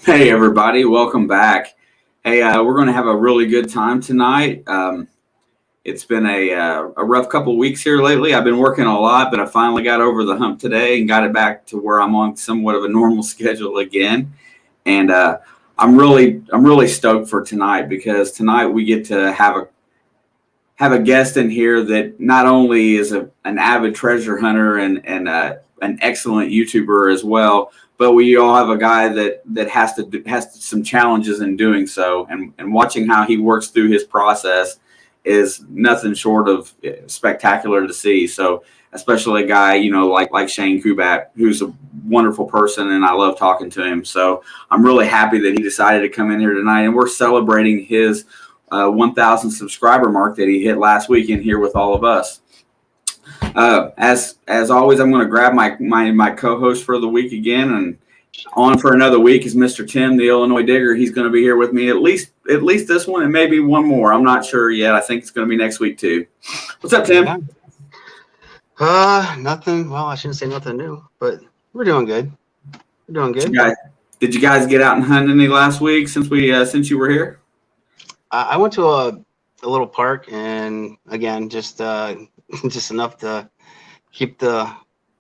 Hey everybody, welcome back. Hey, we're going to have a really good time tonight. It's been a rough couple weeks here lately. I've been working a lot, but I finally got over the hump today and got it back to where I'm on somewhat of a normal schedule again. And I'm really stoked for tonight because tonight we get to have a guest in here that not only is an avid treasure hunter and an excellent YouTuber as well, but we all have a guy that has some challenges in doing so, and watching how he works through his process is nothing short of spectacular to see. So especially a guy, like Shane Kubat, who's a wonderful person, and I love talking to him. So I'm really happy that he decided to come in here tonight, and we're celebrating his 1,000 subscriber mark that he hit last week in here with all of us. As always, I'm going to grab my co-host for the week again, and on for another week is Mr. Tim, the Illinois Digger. He's going to be here with me at least this one and maybe one more. I'm not sure yet. I think it's going to be next week too. What's up, Tim? Nothing. Well, I shouldn't say nothing new, but we're doing good. We're doing good. Did you guys get out and hunt any last week since you were here? I went to a little park, and again, just enough to keep the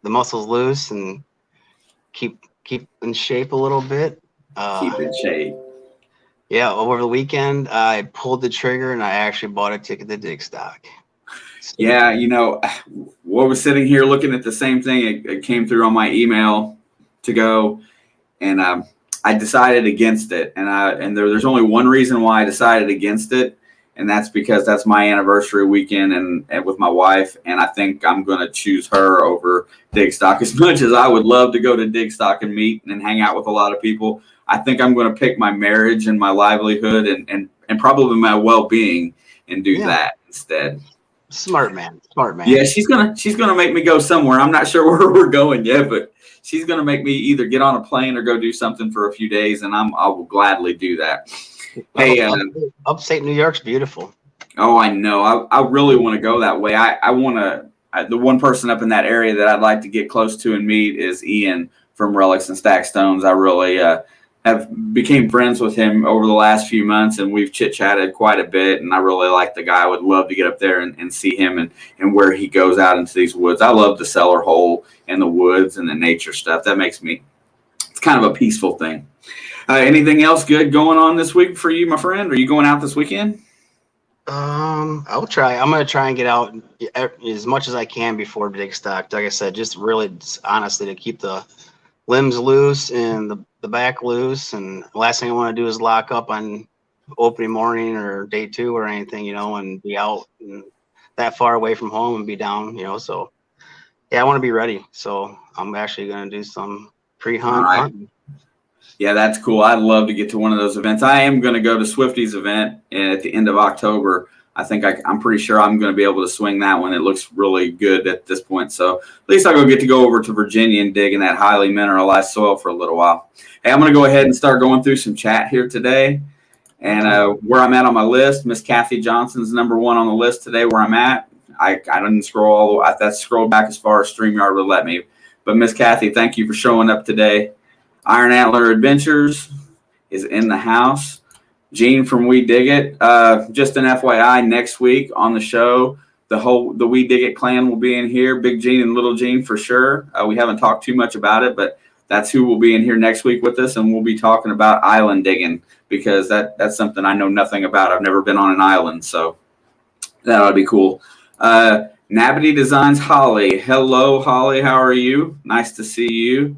muscles loose and keep in shape a little bit. Keep in shape. Yeah, over the weekend, I pulled the trigger and I actually bought a ticket to dig stock. So, yeah, what was sitting here looking at the same thing. It came through on my email to go, and I decided against it. And there's only one reason why I decided against it, and that's because that's my anniversary weekend and with my wife, and I think I'm going to choose her over dig stock. As much as I would love to go to dig stock and meet and hang out with a lot of people, I think I'm going to pick my marriage and my livelihood and probably my well-being and do that instead. Smart man. Yeah, she's gonna make me go somewhere. I'm not sure where we're going yet, but she's gonna make me either get on a plane or go do something for a few days, and I will gladly do that. Hey, upstate New York's beautiful. Oh, I know. I really want to go that way. I want to. The one person up in that area that I'd like to get close to and meet is Ian from Relics and Stack Stones. I really have became friends with him over the last few months, and we've chit-chatted quite a bit, and I really like the guy. I would love to get up there and see him and where he goes out into these woods. I love the cellar hole and the woods and the nature stuff. That makes me, it's kind of a peaceful thing. Anything else good going on this week for you, my friend? Are you going out this weekend? I'll try. I'm going to try and get out as much as I can before dig stock. Like I said, just really honestly to keep the limbs loose and the back loose, and the last thing I want to do is lock up on opening morning or day 2 or anything, and be out and that far away from home and be down, so yeah, I want to be ready. So I'm actually going to do some pre-hunt hunting. Yeah, that's cool. I'd love to get to one of those events. I am going to go to Swifty's event at the end of October. I think I'm pretty sure I'm going to be able to swing that one. It looks really good at this point. So at least I'll get to go over to Virginia and dig in that highly mineralized soil for a little while. Hey, I'm going to go ahead and start going through some chat here today. And where I'm at on my list, Miss Kathy Johnson's number 1 on the list today where I'm at. I didn't scroll all the way. That's scrolled back as far as StreamYard would let me. But Miss Kathy, thank you for showing up today. Iron Antler Adventures is in the house. Gene from We Dig It. Just an FYI, next week on the show, the We Dig It clan will be in here. Big Gene and Little Gene for sure. We haven't talked too much about it, but that's who will be in here next week with us, and we'll be talking about island digging because that's something I know nothing about. I've never been on an island, so that ought to be cool. Nabity Designs Holly. Hello, Holly. How are you? Nice to see you.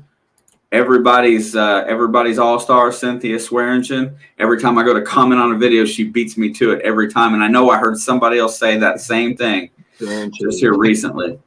Everybody's all-star Cynthia Swearingen. Every time I go to comment on a video, she beats me to it every time. And I know I heard somebody else say that same thing just here recently.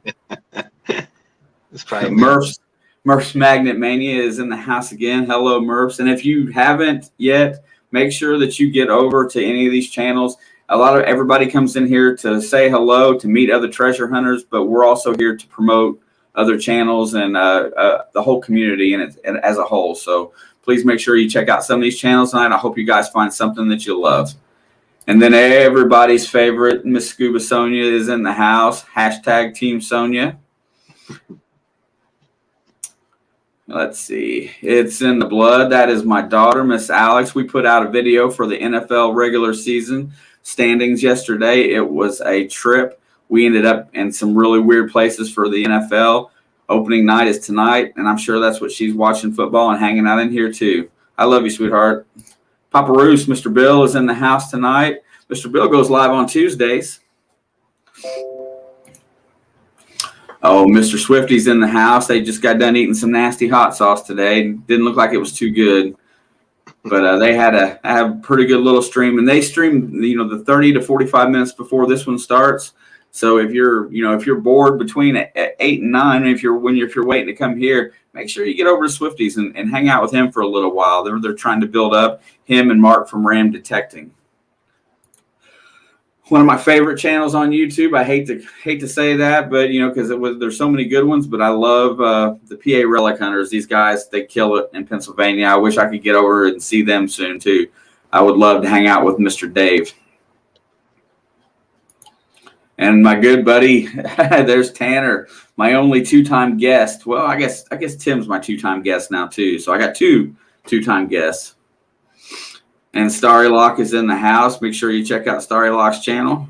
Murph's Magnet Mania is in the house again. Hello, Murphs. And if you haven't yet, make sure that you get over to any of these channels. Everybody comes in here to say hello, to meet other treasure hunters, but we're also here to promote other channels and the whole community and as a whole. So please make sure you check out some of these channels tonight. I hope you guys find something that you love. And then everybody's favorite, Miss Scuba Sonia is in the house. Hashtag Team Sonia. Let's see. It's in the blood. That is my daughter, Miss Alex. We put out a video for the NFL regular season standings yesterday. It was a trip. We ended up in some really weird places for the NFL. Opening night is tonight, and I'm sure that's what she's watching football and hanging out in here too. I love you, sweetheart. Papa Roos, Mr. Bill is in the house tonight. Mr. Bill goes live on Tuesdays. Oh, Mr. Swifty's in the house. They just got done eating some nasty hot sauce today. Didn't look like it was too good, but they had a pretty good little stream, and they stream the 30 to 45 minutes before this one starts. So if you're bored between 8 and 9, if you're waiting to come here, make sure you get over to Swifty's and hang out with him for a little while. They're trying to build up him and Mark from Ram Detecting. One of my favorite channels on YouTube. I hate to say that, but because there's so many good ones. But I love the PA Relic Hunters. These guys, they kill it in Pennsylvania. I wish I could get over and see them soon too. I would love to hang out with Mr. Dave. And my good buddy, there's Tanner, my only two-time guest. Well, I guess Tim's my two-time guest now too. So I got two-time guests. And Starry Lock is in the house. Make sure you check out Starry Lock's channel.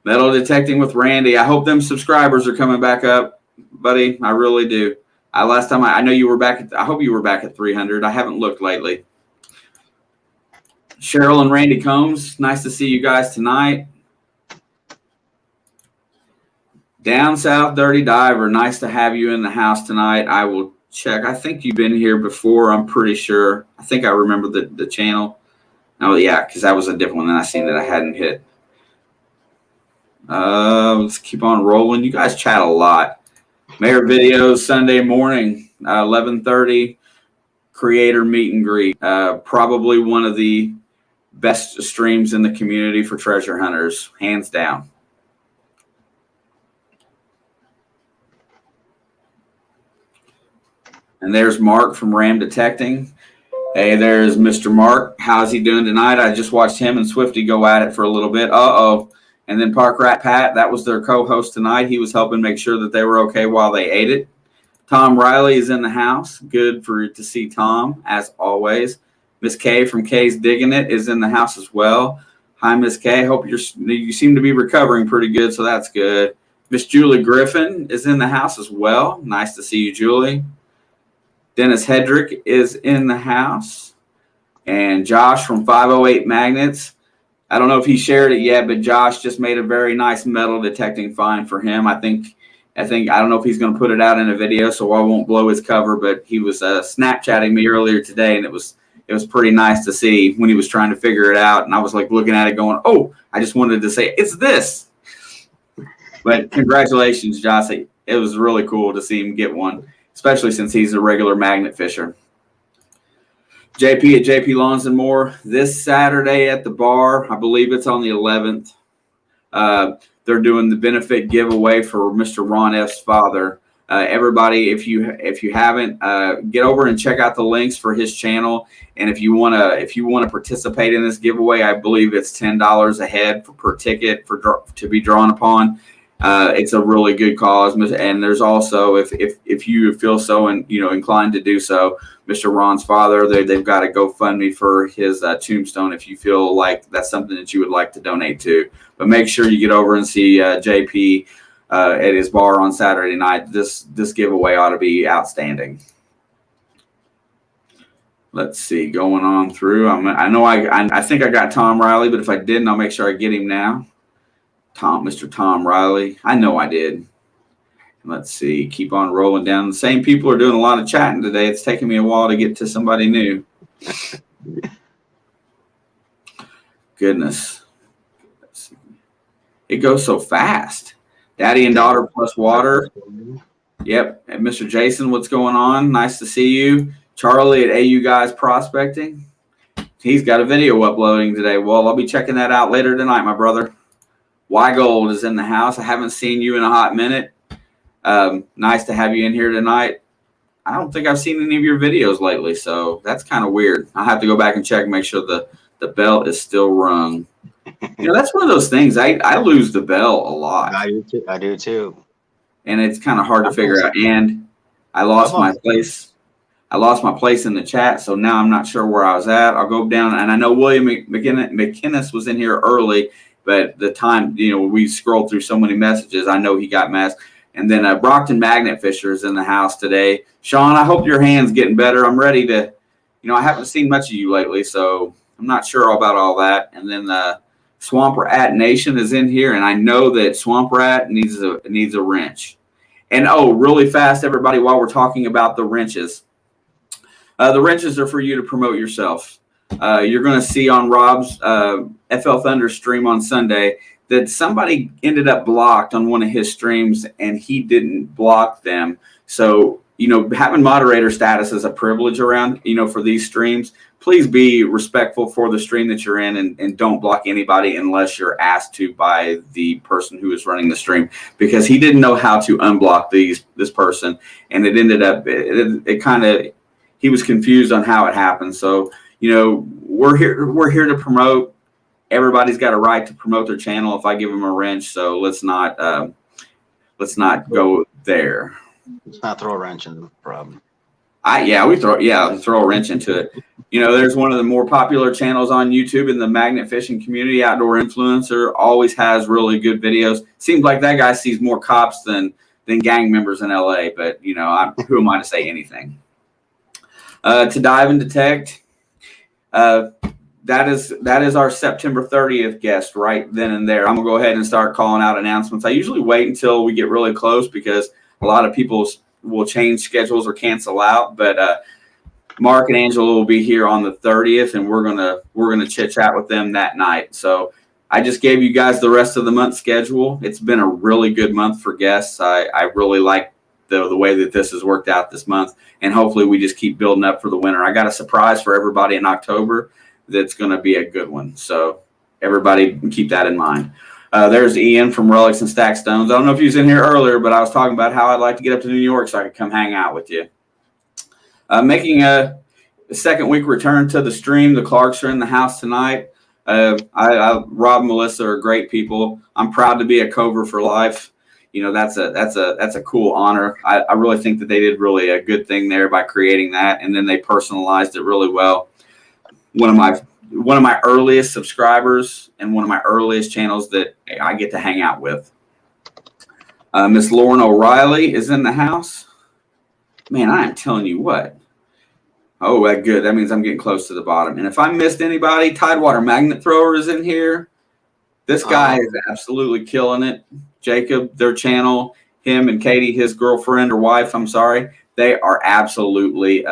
Metal Detecting with Randy. I hope them subscribers are coming back up, buddy. I really do. Last time I know you were back. I hope you were back at 300. I haven't looked lately. Cheryl and Randy Combs. Nice to see you guys tonight. Down South Dirty Diver. Nice to have you in the house tonight. I will check. I think you've been here before. I'm pretty sure. I think I remember the channel. Oh yeah, because that was a different one that I seen that I hadn't hit. Let's keep on rolling. You guys chat a lot. Mayor videos Sunday morning, 11:30. Creator meet and greet. Probably one of the best streams in the community for treasure hunters, hands down. And there's Mark from Ram Detecting. Hey, there's Mr. Mark. How's he doing tonight? I just watched him and Swifty go at it for a little bit. Uh-oh. And then Park Rat Pat, that was their co-host tonight. He was helping make sure that they were okay while they ate it. Tom Riley is in the house. Good to see Tom, as always. Miss Kay from Kay's Digging It is in the house as well. Hi, Miss Kay. Hope you seem to be recovering pretty good, so that's good. Miss Julie Griffin is in the house as well. Nice to see you, Julie. Dennis Hedrick is in the house. And Josh from 508 Magnets. I don't know if he shared it yet, but Josh just made a very nice metal detecting find for him. I don't know if he's going to put it out in a video, so I won't blow his cover, but he was Snapchatting me earlier today, and it was pretty nice to see when he was trying to figure it out. And I was like looking at it going, oh, I just wanted to say, it's this. But congratulations, Josh. It was really cool to see him get one, especially since he's a regular magnet fisher. JP at JP Lawns and More this Saturday at the bar. I believe it's on the 11th. They're doing the benefit giveaway for Mr. Ron F's father. Everybody, if you haven't, get over and check out the links for his channel. And if you wanna participate in this giveaway, I believe it's $10 a head per ticket to be drawn upon. It's a really good cause, and there's also if you feel so and inclined to do so, Mr. Ron's father, they've got a GoFundMe for his tombstone if you feel like that's something that you would like to donate to. But make sure you get over and see JP at his bar on Saturday night. This giveaway ought to be outstanding. Let's see, going on through. I think I got Tom Riley, but if I didn't, I'll make sure I get him now. Mr. Tom Riley. I know I did. Let's see. Keep on rolling down. The same people are doing a lot of chatting today. It's taking me a while to get to somebody new. Goodness. It goes so fast. Daddy and daughter plus water. Yep. And Mr. Jason, what's going on? Nice to see you. Charlie at AU Guys Prospecting. He's got a video uploading today. Well, I'll be checking that out later tonight, my brother. Y Gold is in the house. I haven't seen you in a hot minute. Nice to have you in here tonight. I don't think I've seen any of your videos lately, so that's kind of weird. I'll have to go back and check and make sure the bell is still rung. That's one of those things. I lose the bell a lot. I do too. And it's kind of hard to figure out. And I lost my place. I lost my place in the chat, so now I'm not sure where I was at. I'll go down, and I know William McInnes was in here early, but the time, we scrolled through so many messages. I know he got messed. And then Brockton Magnet Fisher is in the house today. Sean, I hope your hand's getting better. I'm ready to, I haven't seen much of you lately, so I'm not sure about all that. And then Swamp Rat Nation is in here, and I know that Swamp Rat needs a wrench. And really fast, everybody, while we're talking about the wrenches. The wrenches are for you to promote yourself. You're going to see on Rob's FL Thunder stream on Sunday that somebody ended up blocked on one of his streams and he didn't block them. So, having moderator status is a privilege around, for these streams. Please be respectful for the stream that you're in and don't block anybody unless you're asked to by the person who is running the stream, because he didn't know how to unblock this person. And it ended up, he was confused on how it happened. So, we're here to promote. Everybody's got a right to promote their channel if I give them a wrench. So let's not go there. Let's not throw a wrench in the problem. Throw a wrench into it. There's one of the more popular channels on YouTube in the magnet fishing community, Outdoor Influencer, always has really good videos. Seems like that guy sees more cops than gang members in LA, but who am I to say anything? To dive and detect, that is our September 30th guest right then and there. I'm gonna go ahead and start calling out announcements. I usually wait until we get really close because a lot of people will change schedules or cancel out. But Mark and Angela will be here on the 30th, and we're gonna chit chat with them that night. So I just gave you guys the rest of the month schedule. It's been a really good month for guests. I really like the way that this has worked out this month, and hopefully we just keep building up for the winter. I got a surprise for everybody in October that's going to be a good one. So everybody keep that in mind. There's Ian from Relics and Stack Stones. I don't know if he was in here earlier, but I was talking about how I'd like to get up to New York so I could come hang out with you. Making a second week return to the stream. The Clarks are in the house tonight. Rob and Melissa are great people. I'm proud to be a Cover for life. That's a cool honor. I really think that they did really a good thing there by creating that, and then they personalized it really well. One of my earliest subscribers and one of my earliest channels that I get to hang out with. Miss Lauren O'Reilly is in the house. Man, I am telling you what. Oh, that's good. That means I'm getting close to the bottom. And if I missed anybody, Tidewater Magnet Thrower is in here. This guy is absolutely killing it. Jacob, their channel, him and Katie, his girlfriend or wife, I'm sorry. They're absolutely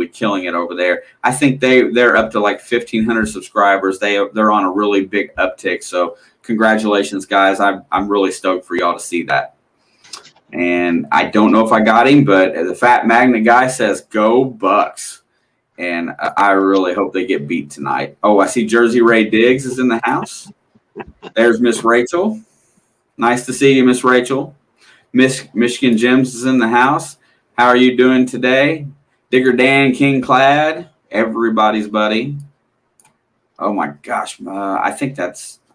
killing it over there. I think they're up to like 1,500 subscribers. They're on a really big uptick. So congratulations, guys. I'm really stoked for y'all to see that. And I don't know if I got him, but the Fat Magnet guy says go Bucks. And I really hope they get beat tonight. Oh, I see Jersey Ray Diggs is in the house. There's Miss Rachel. Nice to see you, Miss Rachel. Michigan Gems is in the house. How are you doing today? Digger Dan King Clad, everybody's buddy. Oh my gosh, I think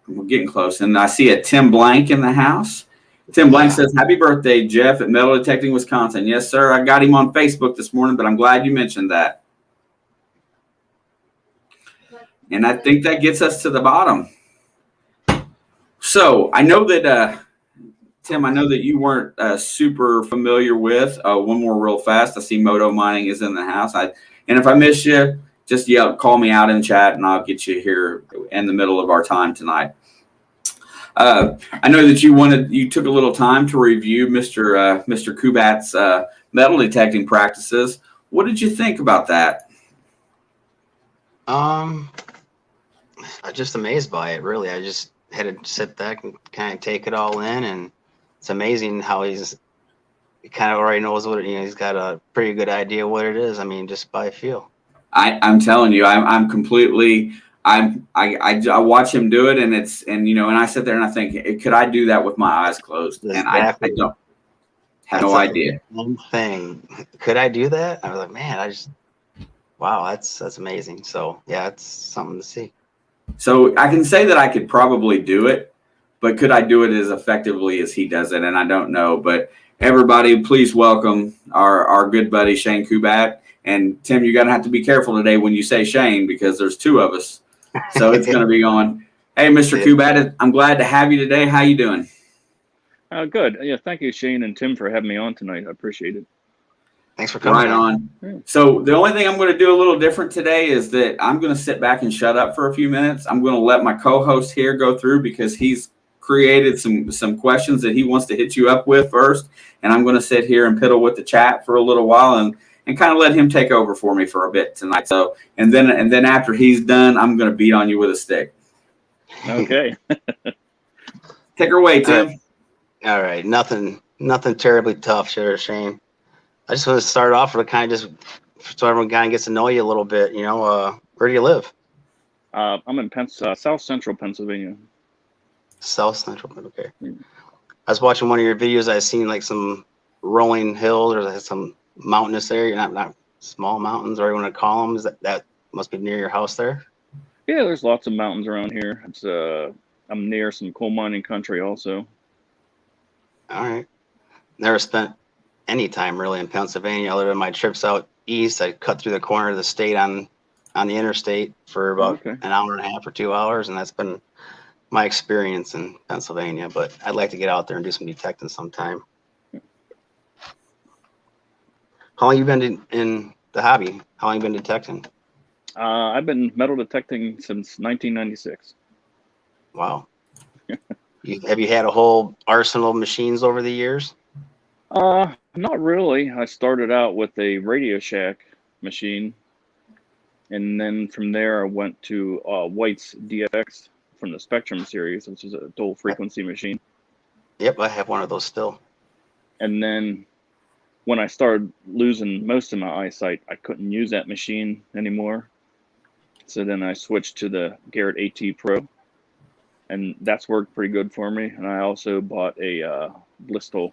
we're getting close. And I see a Tim Blank in the house. Tim Blank says, happy birthday, Jeff, at Metal Detecting Wisconsin. Yes, sir. I got him on Facebook this morning, but I'm glad you mentioned that. And I think that gets us to the bottom. So I know that, Tim, I know that you weren't super familiar with one more real fast. I see Moto Mining is in the house. And if I miss you, just call me out in chat and I'll get you here in the middle of our time tonight. I know that you took a little time to review Mr. Kubat's metal detecting practices. What did you think about that? I'm just amazed by it, really. I just had to sit back and kind of take it all in, and it's amazing how he kind of already knows what he's got a pretty good idea what it is. I mean, just by feel. I'm telling you, I watch him do it, and and I sit there and I think, could I do that with my eyes closed? Exactly. And I don't have no idea. One thing, could I do that? I was like, man, wow, that's amazing. So yeah, it's something to see. So I can say that I could probably do it, but could I do it as effectively as he does it? And I don't know. But everybody, please welcome our good buddy Shane Kubat. And Tim, you're gonna have to be careful today when you say Shane because there's two of us, so it's gonna be going. Hey, Mr. Kubat, I'm glad to have you today. How you doing? Good. Yeah, thank you, Shane and Tim, for having me on tonight. I appreciate it. Thanks for coming. Right on. So the only thing I'm going to do a little different today is that I'm going to sit back and shut up for a few minutes. I'm going to let my co-host here go through because he's created some questions that he wants to hit you up with first, and I'm going to sit here and piddle with the chat for a little while and kind of let him take over for me for a bit tonight. So and then after he's done, I'm going to beat on you with a stick. Okay. Take her away, Tim. All right. Nothing terribly tough, Shane. I just want to start off with kind of just so everyone kind of gets to know you a little bit. You know, where do you live? I'm in South Central Pennsylvania. South Central. Okay. I was watching one of your videos. I seen like some rolling hills or some mountainous area, not small mountains, or you want to call them. Is that must be near your house there? Yeah, there's lots of mountains around here. It's I'm near some coal mining country also. All right. Never spent any time really in Pennsylvania other than my trips out east. I cut through the corner of the state on the interstate for about an hour and a half or 2 hours, and that's been my experience in Pennsylvania. But I'd like to get out there and do some detecting sometime. How long you been in the hobby? How long you been detecting? I've been metal detecting since 1996. Wow. Have you had a whole arsenal of machines over the years? Not really. I started out with a Radio Shack machine, and then from there I went to White's DFX from the Spectrum series, which is a dual frequency machine. Yep, I have one of those still. And then when I started losing most of my eyesight, I couldn't use that machine anymore. So then I switched to the Garrett AT Pro, and that's worked pretty good for me. And I also bought a Blistol.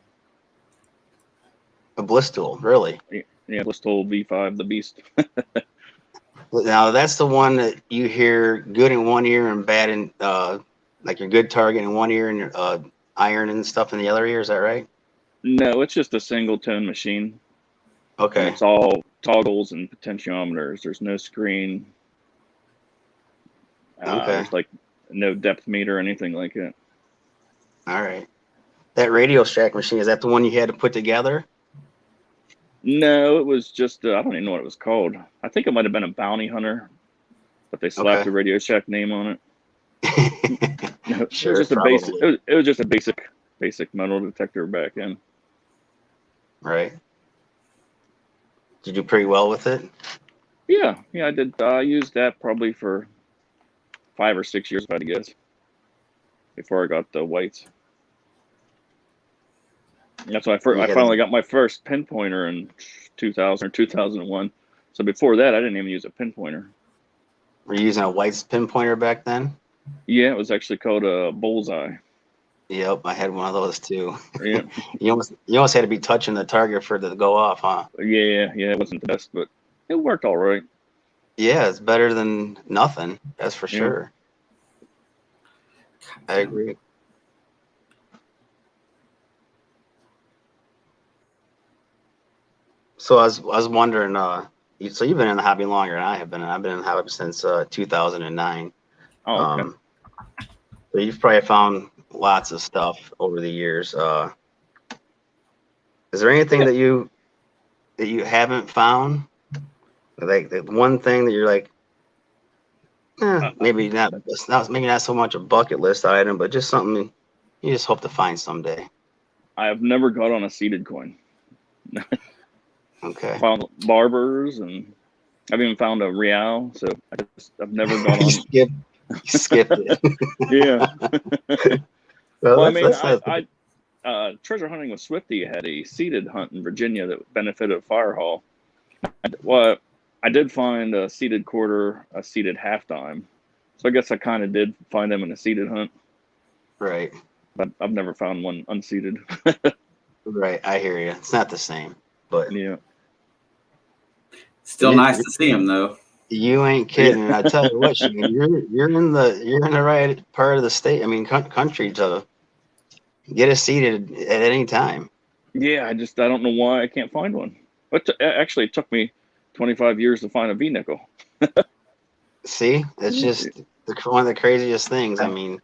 A Blistol, really? Yeah, Blistol V5, the Beast. Now that's the one that you hear good in one ear and bad in, like your good target in one ear and your iron and stuff in the other ear. Is that right? No, it's just a single tone machine. Okay. And it's all toggles and potentiometers. There's no screen. Okay. There's like no depth meter or anything like that. All right. That Radio Shack machine, is that the one you had to put together? No, it was just, I don't even know what it was called. I think it might have been a Bounty Hunter, but they slapped the Radio Shack name on it. No, Sure, it was just probably. a basic, it was just a basic metal detector back then. Right. Did you do pretty well with it? Yeah, I did. I used that probably for 5 or 6 years, I guess, before I got the Whites. That's why I finally got my first pinpointer in 2000 or 2001. So before that, I didn't even use a pinpointer. Were you using a White's pinpointer back then? Yeah, it was actually called a Bullseye. Yep, I had one of those too. Yeah. You almost had to be touching the target for it to go off, huh? Yeah, it wasn't the best, but it worked all right. Yeah, it's better than nothing. That's for sure. I agree. So I was wondering, so you've been in the hobby longer than I have been. I've been in the hobby since 2009. Oh, okay. So you've probably found lots of stuff over the years. Is there anything that you haven't found? Like the one thing that you're like, maybe not so much a bucket list item, but just something you just hope to find someday. I have never got on a seated coin. Okay. Found barbers, and I've even found a real. So I've never gone on. Skipped it. Yeah. Well, I mean, I treasure hunting with Swifty had a seated hunt in Virginia that benefited Firehall. Well, I did find a seated quarter, a seated half dime. So I guess I kind of did find them in a seated hunt. Right. But I've never found one unseated. Right. I hear you. It's not the same, but yeah. Still nice to see him though. You ain't kidding. I tell you what, Shane, you're in the right part of the state. I mean, country to get us seated at any time. Yeah, I don't know why I can't find one. But actually, it took me 25 years to find a V-nickel. See, it's just one of the craziest things. I mean,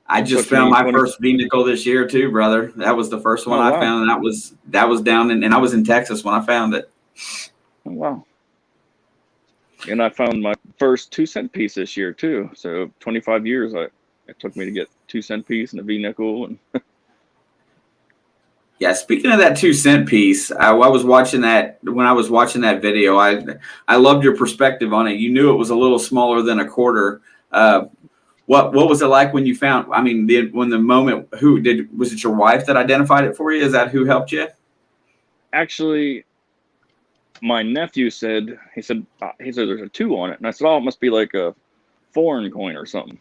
I It just took found me my 20 first V-nickel this year too, brother. That was the first one Oh, I wow. found, and that was down in, and I was in Texas when I found it. Oh, wow. And I found my first 2-cent piece this year too. So 25 years it took me to get 2-cent piece and a V-nickel. And Yeah, speaking of that 2 cent piece, I was watching that when I was watching that video. I loved your perspective on it. You knew it was a little smaller than a quarter. What was it like when you found? I mean, when the moment, was it your wife that identified it for you? Is that who helped you? actually, my nephew said there's a 2 on it, and I said, oh, it must be like a foreign coin or something.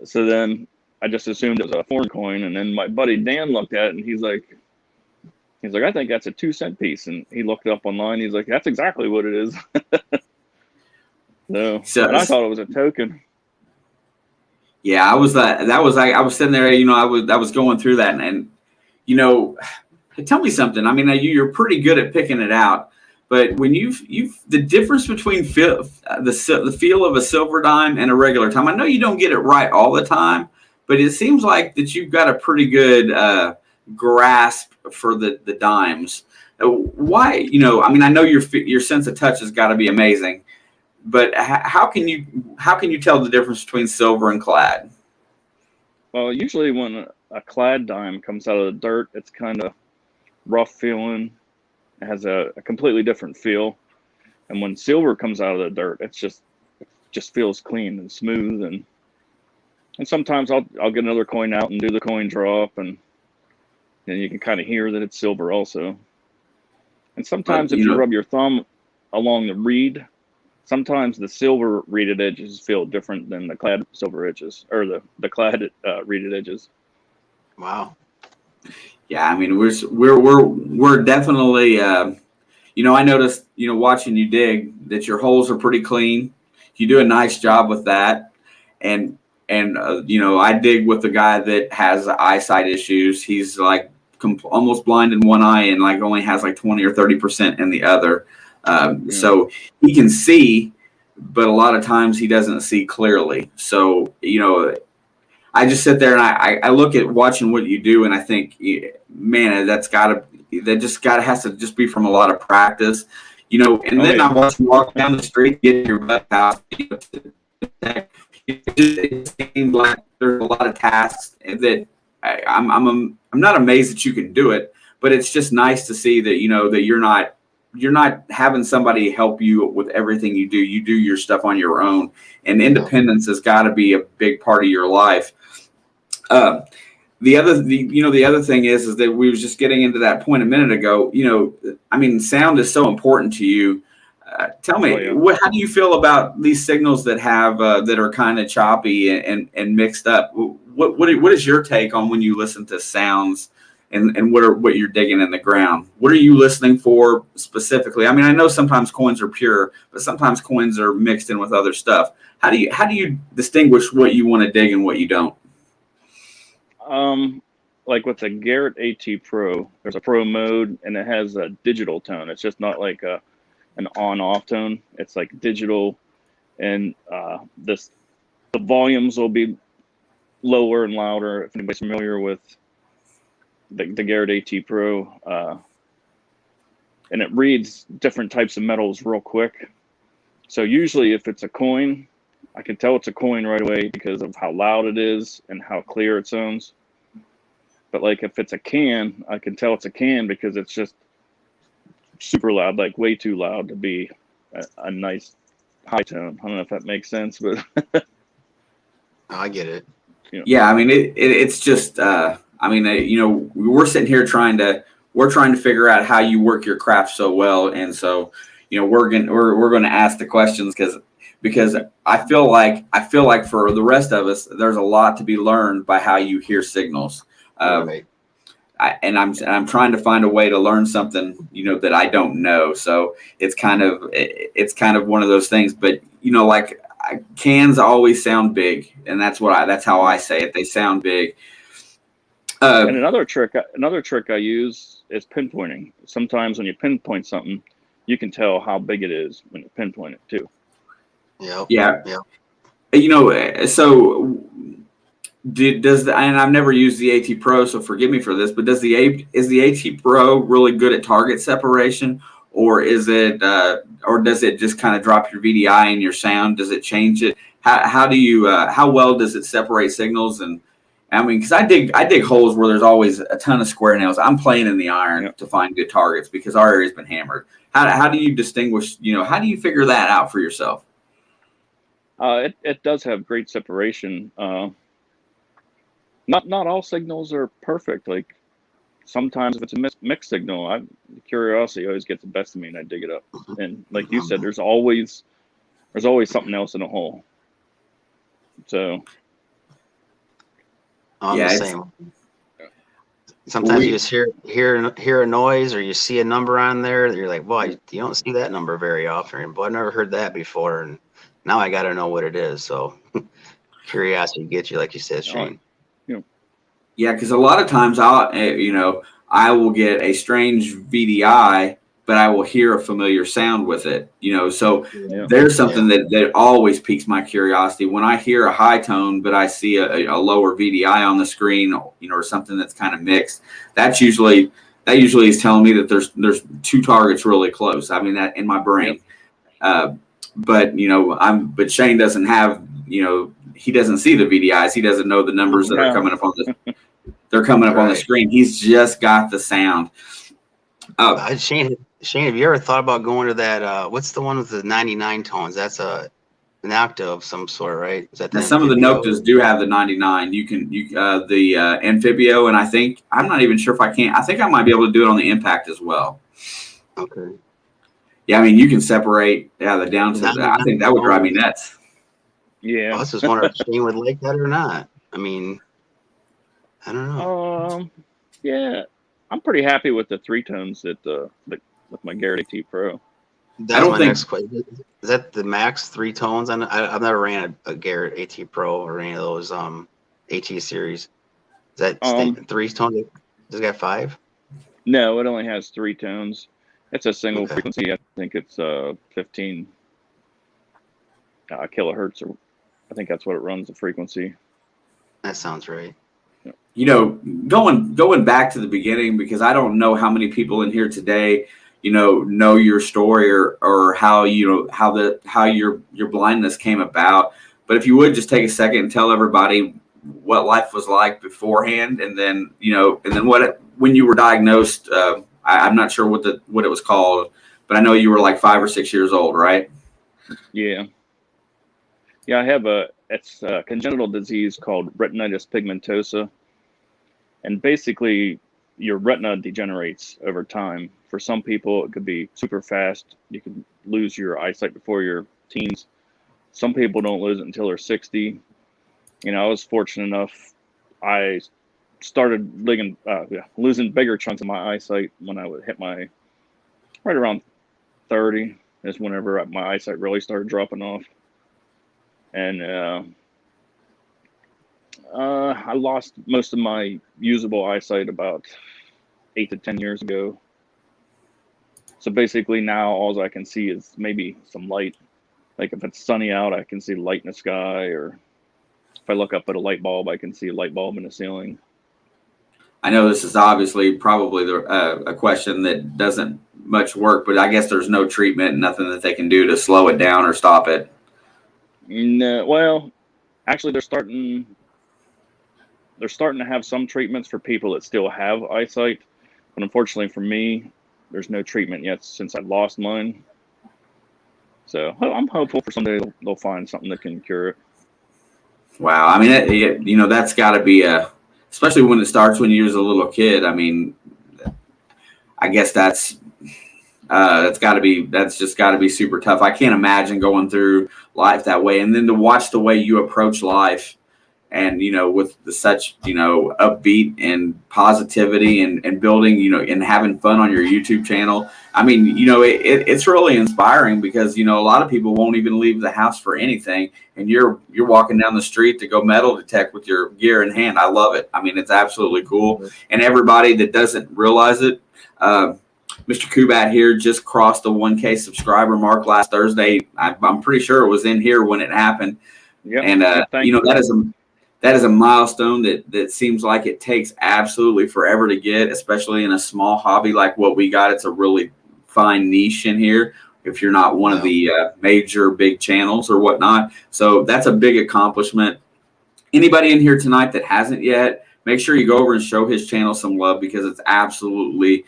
So then I just assumed it was a foreign coin, and then my buddy Dan looked at it, and he's like, I think that's a 2-cent piece, and he looked it up online. He's like, that's exactly what it is. So And I thought it was a token. yeah, I was I was sitting there, I was going through that, and tell me something. I mean, you're pretty good at picking it out, but when you've the difference between the feel of a silver dime and a regular dime. I know you don't get it right all the time, but it seems like that you've got a pretty good grasp for the dimes. Why? I mean, I know your sense of touch has got to be amazing, but how can you tell the difference between silver and clad? Well, usually when a clad dime comes out of the dirt, it's kind of rough feeling. It has a completely different feel. And when silver comes out of the dirt, it just feels clean and smooth. And sometimes I'll get another coin out and do the coin drop, and then you can kind of hear that it's silver also. And sometimes if you rub your thumb along the reed, sometimes the silver reeded edges feel different than the clad silver edges, or the clad reeded edges. wow. Yeah, I mean we're definitely I noticed watching you dig that your holes are pretty clean. You do a nice job with that, and I dig with the guy that has eyesight issues. He's like almost blind in one eye and like only has like 20 or 30% in the other. So he can see, but a lot of times he doesn't see clearly. So I just sit there and I look at watching what you do, and I think, man, has to just be from a lot of practice, And then I watch you walk down the street, get your butt house. It seems like there's a lot of tasks that I'm not amazed that you can do it, but it's just nice to see that that you're not having somebody help you with everything you do. You do your stuff on your own, and independence has got to be a big part of your life. The other thing is that we was just getting into that point a minute ago. I mean, sound is so important to you. Tell me, how do you feel about these signals that have that are kind of choppy and mixed up? What is your take on when you listen to sounds and what you're digging in the ground? What are you listening for specifically? I mean, I know sometimes coins are pure, but sometimes coins are mixed in with other stuff. How do you distinguish what you want to dig and what you don't? Like with the Garrett AT Pro, there's a Pro mode, and it has a digital tone. It's just not like an on-off tone. It's like digital, and the volumes will be lower and louder. If anybody's familiar with the Garrett AT Pro, and it reads different types of metals real quick. So usually, if it's a coin, I can tell it's a coin right away because of how loud it is and how clear it sounds. But like if it's a can, I can tell it's a can because it's just super loud, like way too loud to be a nice high tone. I don't know if that makes sense, but I get it. Yeah, I mean it's just I mean we're sitting here trying to figure out how you work your craft so well, and so we're going to ask the questions because I feel like for the rest of us there's a lot to be learned by how you hear signals. Right. I'm trying to find a way to learn something that I don't know. So it's kind of one of those things. But like cans always sound big, and that's how I say it. They sound big. And another trick I use is pinpointing. Sometimes when you pinpoint something, you can tell how big it is when you pinpoint it too. Yep. Yeah. Yep. So and I've never used the AT Pro, so forgive me for this, but is the AT Pro really good at target separation, or is it, or does it just kind of drop your VDI and your sound? Does it change it? How do you, how well does it separate signals? And I mean, because I dig holes where there's always a ton of square nails. I'm playing in the iron to find good targets because our area's been hammered. How do you distinguish? How do you figure that out for yourself? It does have great separation. Not all signals are perfect. Like sometimes if it's a mixed signal, curiosity always gets the best of me, and I dig it up. And like you said, there's always something else in a hole. So I'm the same. Sometimes you just hear a noise, or you see a number on there that you're like, boy, you don't see that number very often. Boy, I've never heard that before, and now I got to know what it is. So curiosity gets you, like you said, Shane. Yeah, because a lot of times I will get a strange VDI, but I will hear a familiar sound with it. So there's something that always piques my curiosity when I hear a high tone, but I see a lower VDI on the screen, or something that's kind of mixed. That usually is telling me that there's two targets really close. I mean, that in my brain. But Shane doesn't have, he doesn't see the VDIs. He doesn't know the numbers that are coming up on on the screen. He's just got the sound. Shane, have you ever thought about going to that? What's the one with the 99 tones? That's a nokta of some sort, right? Is that some of the noktas do have the 99. You can the Amphibio, and I'm not even sure if I can. I think I might be able to do it on the Impact as well. Okay. Yeah, I mean, you can separate the down to that. I think that would drive me nuts. Yeah. I was just wondering if Shane would like that or not. I mean, I don't know. Yeah, I'm pretty happy with the 3 tones with my Garrett AT Pro. That's my next question. Is that the max 3 tones? I've never ran a Garrett AT Pro or any of those AT series. Is that 3 tones? Does it got 5? No, it only has 3 tones. It's a single frequency. I think it's 15 kilohertz, or I think that's what it runs, the frequency. That sounds right. Going back to the beginning, because I don't know how many people in here today, know your story or how your blindness came about. But if you would just take a second and tell everybody what life was like beforehand, and then when you were diagnosed. I'm not sure what it was called, but I know you were like 5 or 6 years old, right? Yeah. Yeah, I have a congenital disease called Retinitis Pigmentosa. And basically, your retina degenerates over time. For some people, it could be super fast. You could lose your eyesight before your teens. Some people don't lose it until they're 60. I was fortunate enough. I started losing bigger chunks of my eyesight when I would hit right around 30 is whenever my eyesight really started dropping off. And I lost most of my usable eyesight about 8 to 10 years ago. So basically now all I can see is maybe some light. Like if it's sunny out, I can see light in the sky, or if I look up at a light bulb, I can see a light bulb in the ceiling. I know this is obviously probably a question that doesn't much work, but I guess there's no treatment, nothing that they can do to slow it down or stop it. No, well, actually they're starting to have some treatments for people that still have eyesight, but unfortunately for me, there's no treatment yet since I lost mine. So I'm hopeful for someday they'll find something that can cure it. Wow, I mean, that's got to be especially when it starts when you're a little kid. I mean, I guess that's just got to be super tough. I can't imagine going through life that way, and then to watch the way you approach life and with such upbeat and positivity and building and having fun on your YouTube channel. I mean, it's really inspiring because a lot of people won't even leave the house for anything, and you're walking down the street to go metal detect with your gear in hand. I love it. I mean, it's absolutely cool. And everybody that doesn't realize it, Mr. Kubat here just crossed the 1K subscriber mark last Thursday. I'm pretty sure it was in here when it happened. Yeah, and that is a milestone that seems like it takes absolutely forever to get, especially in a small hobby like what we got. It's a really fine niche in here if you're not one of the major big channels or whatnot. So that's a big accomplishment. Anybody in here tonight that hasn't yet, make sure you go over and show his channel some love, because it's absolutely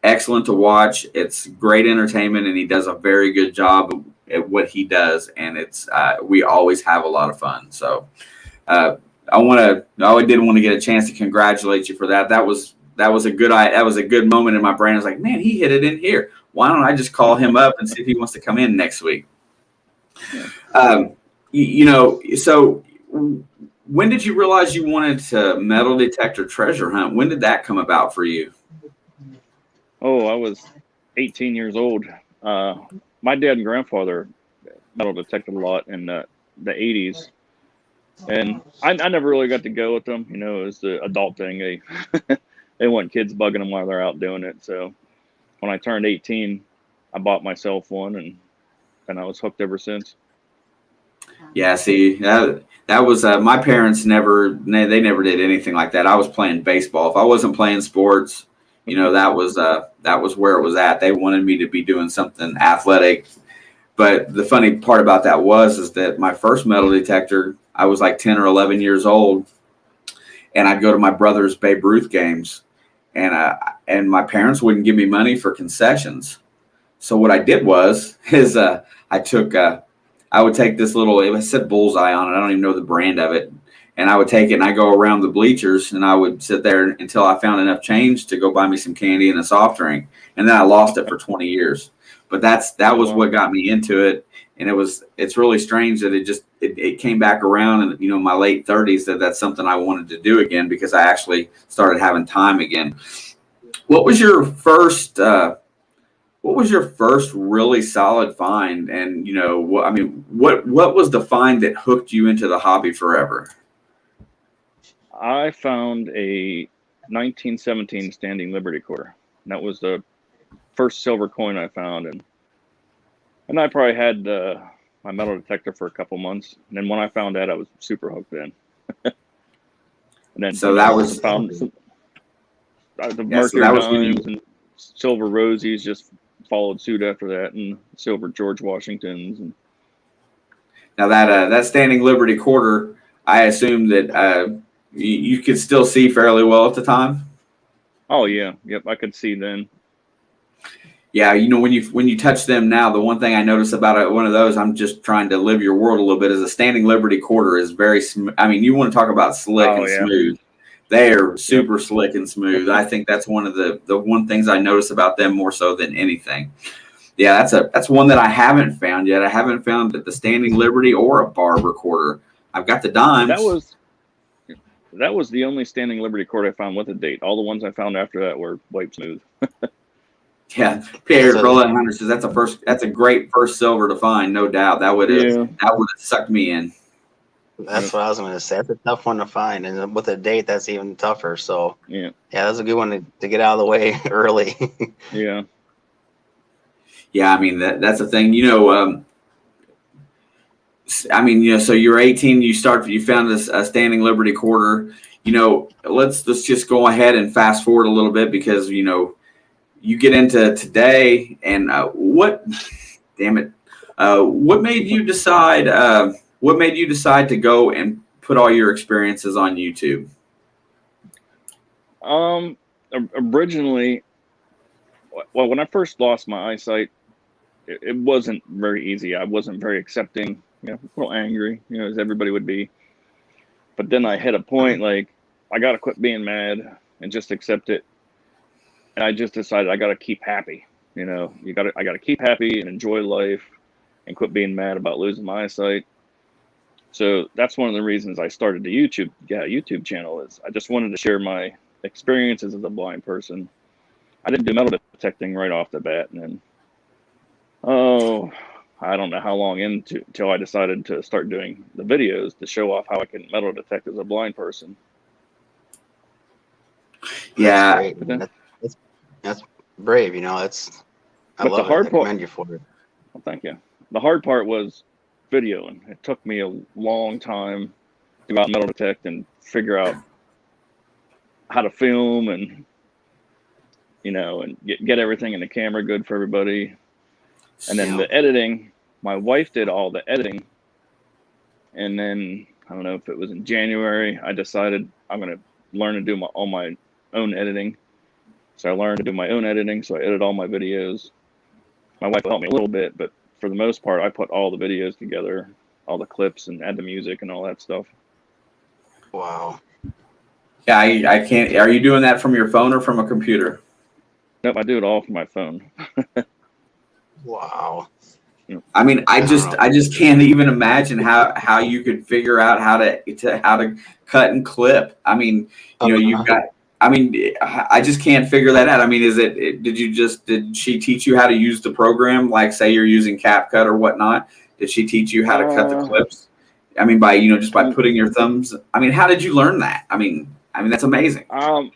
excellent to watch. It's great entertainment, and he does a very good job at what he does, and it's we always have a lot of fun. So I did want to get a chance to congratulate you for that. That was a good moment in my brain. I was like, man, he hit it in here. Why don't I just call him up and see if he wants to come in next week? So when did you realize you wanted to metal detector treasure hunt? When did that come about for you? Oh, I was 18 years old. My dad and grandfather metal detected a lot in the 80s. And I never really got to go with them. It was the adult thing. They want kids bugging them while they're out doing it. So when I turned 18, I bought myself one, and I was hooked ever since. Yeah, see, that was my parents never did anything like that. I was playing baseball. If I wasn't playing sports, that was where it was at. They wanted me to be doing something athletic. But the funny part about that is that my first metal detector, I was like 10 or 11 years old, and I'd go to my brother's Babe Ruth games, and my parents wouldn't give me money for concessions. So what I did is I would take this little, it said Bullseye on it. I don't even know the brand of it. And I would take it and I go around the bleachers, and I would sit there until I found enough change to go buy me some candy and a soft drink. And then I lost it for 20 years. But that was what got me into it. And it's really strange that it came back around in my late 30s that's something I wanted to do again, because I actually started having time again. What was your first really solid find? And what was the find that hooked you into the hobby forever? I found a 1917 Standing Liberty quarter. And that was the first silver coin I found, and I probably had my metal detector for a couple months, and then when I found that, I was super hooked in. And then found the Mercury dimes and silver rosies just followed suit after that, and silver George Washingtons. And now that Standing Liberty quarter, I assume that you could still see fairly well at the time. Oh yeah, yep, I could see then. Yeah, when you touch them now, the one thing I notice about one of those, I'm just trying to live your world a little bit, is a Standing Liberty quarter is very smooth. I mean, you want to talk about slick and smooth. They are super slick and smooth. I think that's one of the one things I notice about them more so than anything. Yeah, that's one that I haven't found yet. I haven't found the Standing Liberty or a Barber quarter. I've got the dimes. That was the only Standing Liberty quarter I found with a date. All the ones I found after that were wipe smooth. Yeah, Pierre Roland Hunter says that's a great first silver to find, no doubt. That would have sucked me in. That's what I was going to say. That's a tough one to find, and with a date, that's even tougher. So yeah, that's a good one to get out of the way early. Yeah. I mean that's the thing. So you're 18. You found a Standing Liberty quarter. Let's just go ahead and fast forward a little bit, because you get into today, and what made you decide? What made you decide to go and put all your experiences on YouTube? Originally, well, when I first lost my eyesight, it wasn't very easy. I wasn't very accepting, a little angry, as everybody would be. But then I hit a point like, I got to quit being mad and just accept it. And I just decided I got to keep happy. I got to keep happy and enjoy life and quit being mad about losing my eyesight. So that's one of the reasons I started the YouTube channel. Is I just wanted to share my experiences as a blind person. I didn't do metal detecting right off the bat, and then I don't know how long until I decided to start doing the videos to show off how I can metal detect as a blind person. Yeah. That's great. That's brave. You know, I But love the hard it. I part, commend you for it. well, thank you. The hard part was videoing. It took me a long time to go out and metal detect and figure out how to film and, you know, and get everything in the camera good for everybody. And then the editing, my wife did all the editing. And then, I don't know if it was in January, I decided I'm going to learn to do all my own editing. So I learned to do my own editing. So I edit all my videos. My wife helped me a little bit, but for the most part, I put all the videos together, all the clips, and add the music and all that stuff. Wow. Yeah, I can't. Are you doing that from your phone or from a computer? Nope, I do it all from my phone. Wow. I mean, I don't just know. can't even imagine how you could figure out how to cut and clip. I mean, you know, you've got. I mean, I just can't figure that out. I mean, did she teach you how to use the program? Like, say you're using CapCut or whatnot. Did she teach you how to cut the clips? I mean, just by putting your thumbs. I mean, how did you learn that? I mean, that's amazing. I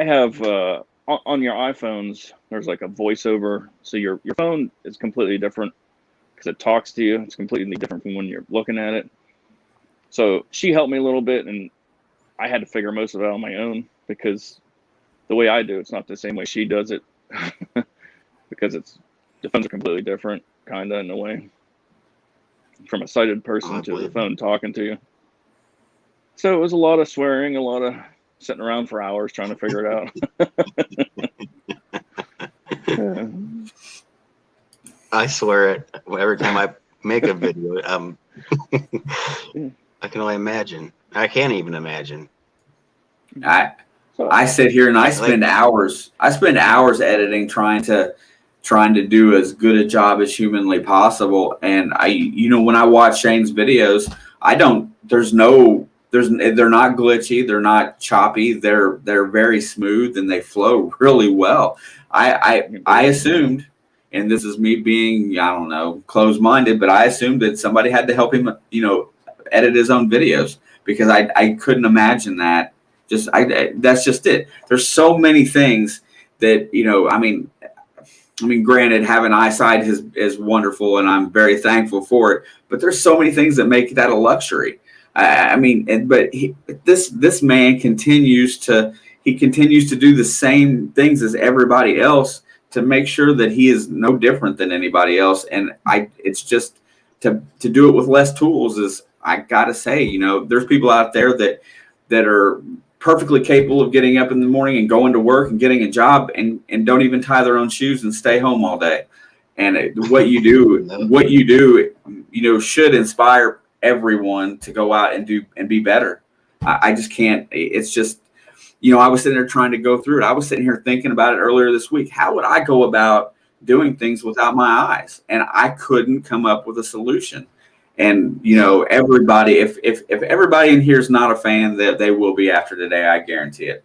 have on your iPhones, there's like a voiceover. So your phone is completely different because it talks to you. It's completely different from when you're looking at it. So she helped me a little bit, and I had to figure most of it out on my own because the way I do it's not the same way she does it because the phones are completely different, kind of in a way, from a sighted person to the phone talking to you. So it was a lot of swearing, a lot of sitting around for hours trying to figure it out. I swear it every time I make a video. I can only imagine. I can't even imagine. I sit here and I spend hours. I spend hours editing, trying to do as good a job as humanly possible. And when I watch Shane's videos, they're not glitchy, they're not choppy, they're very smooth and they flow really well. I assumed, and this is me being, I don't know, closed-minded, but I assumed that somebody had to help him, edit his own videos because I couldn't imagine that. That's just it. There's so many things that, I mean, granted, having eyesight is wonderful, and I'm very thankful for it. But there's so many things that make that a luxury. This man continues to do the same things as everybody else to make sure that he is no different than anybody else. And it's just to do it with less tools is, I gotta say, there's people out there that are perfectly capable of getting up in the morning and going to work and getting a job and don't even tie their own shoes and stay home all day. And what you do, should inspire everyone to go out and be better. I just can't. It's just, I was sitting there trying to go through it. I was sitting here thinking about it earlier this week. How would I go about doing things without my eyes? And I couldn't come up with a solution. And everybody, if everybody in here is not a fan, that they will be after today, I guarantee it.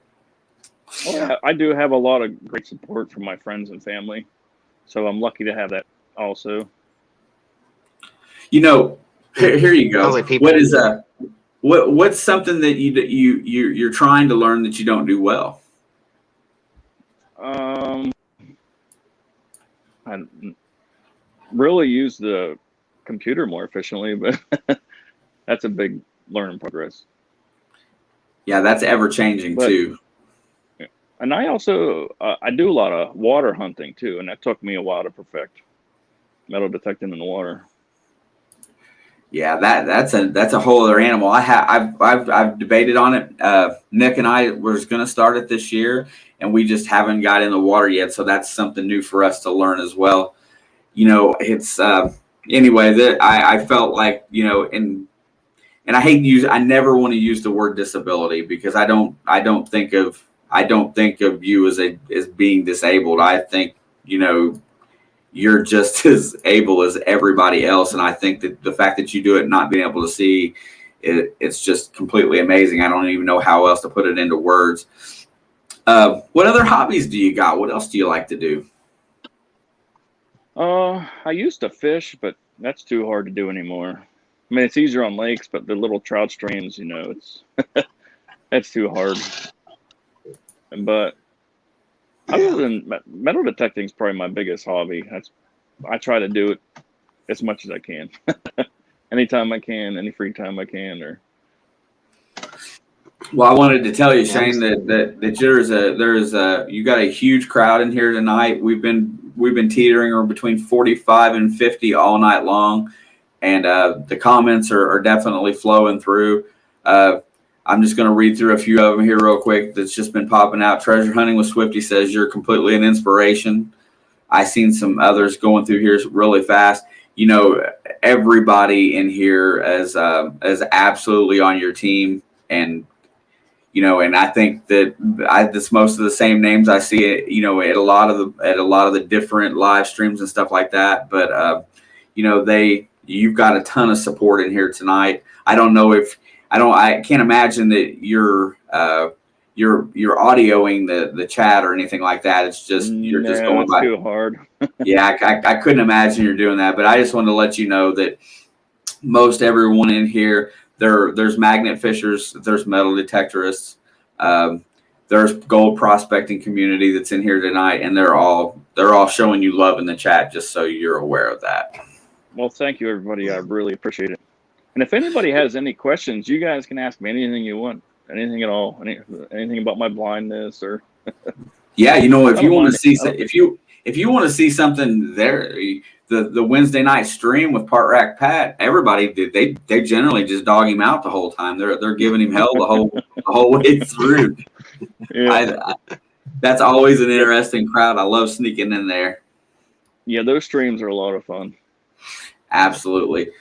Well, I do have a lot of great support from my friends and family, so I'm lucky to have that also. Here you go. What is what's something that you're trying to learn that you don't do well? I really use the computer more efficiently, but that's a big learning progress. Yeah, that's ever changing too. And I also I do a lot of water hunting too, and that took me a while to perfect metal detecting in the water. Yeah, that's a whole other animal. I've debated on it. Nick and I was going to start it this year, and we just haven't got in the water yet. So that's something new for us to learn as well. It's anyway that I felt like, and I never want to use the word disability because I don't think of you as being disabled. I think, you're just as able as everybody else. And I think that the fact that you do it, not being able to see it, it's just completely amazing. I don't even know how else to put it into words. What other hobbies do you got? What else do you like to do? I used to fish, but that's too hard to do anymore. I mean, it's easier on lakes, but the little trout streams, you know, it's that's too hard. But other than metal detecting is probably my biggest hobby. I try to do it as much as I can, anytime I can, any free time I can. Or well, I wanted to tell you, Shane, that you got a huge crowd in here tonight. We've been teetering between 45 and 50 all night long, and the comments are definitely flowing through. I'm just going to read through a few of them here real quick that's just been popping out. Treasure Hunting with Swifty says, you're completely an inspiration. I seen some others going through here really fast. You know, everybody in here is absolutely on your team. And, you know, and I think that that's most of the same names I see it, you know, at a lot of the different live streams and stuff like that. But, you know, you've got a ton of support in here tonight. I can't imagine that you're audioing the chat or anything like that. It's just you're just going by. Too hard. Yeah, I couldn't imagine you're doing that. But I just wanted to let you know that most everyone in here, there's magnet fishers, there's metal detectorists, there's gold prospecting community that's in here tonight, and they're all showing you love in the chat, just so you're aware of that. Well, thank you, everybody. I really appreciate it. And if anybody has any questions, you guys can ask me anything you want, anything at all, anything about my blindness or. Yeah, you know, if you want to see something there, the Wednesday night stream with Part Rack Pat, everybody they generally just dog him out the whole time. They're giving him hell the whole way through. Yeah. That's always an interesting crowd. I love sneaking in there. Yeah, those streams are a lot of fun. Absolutely.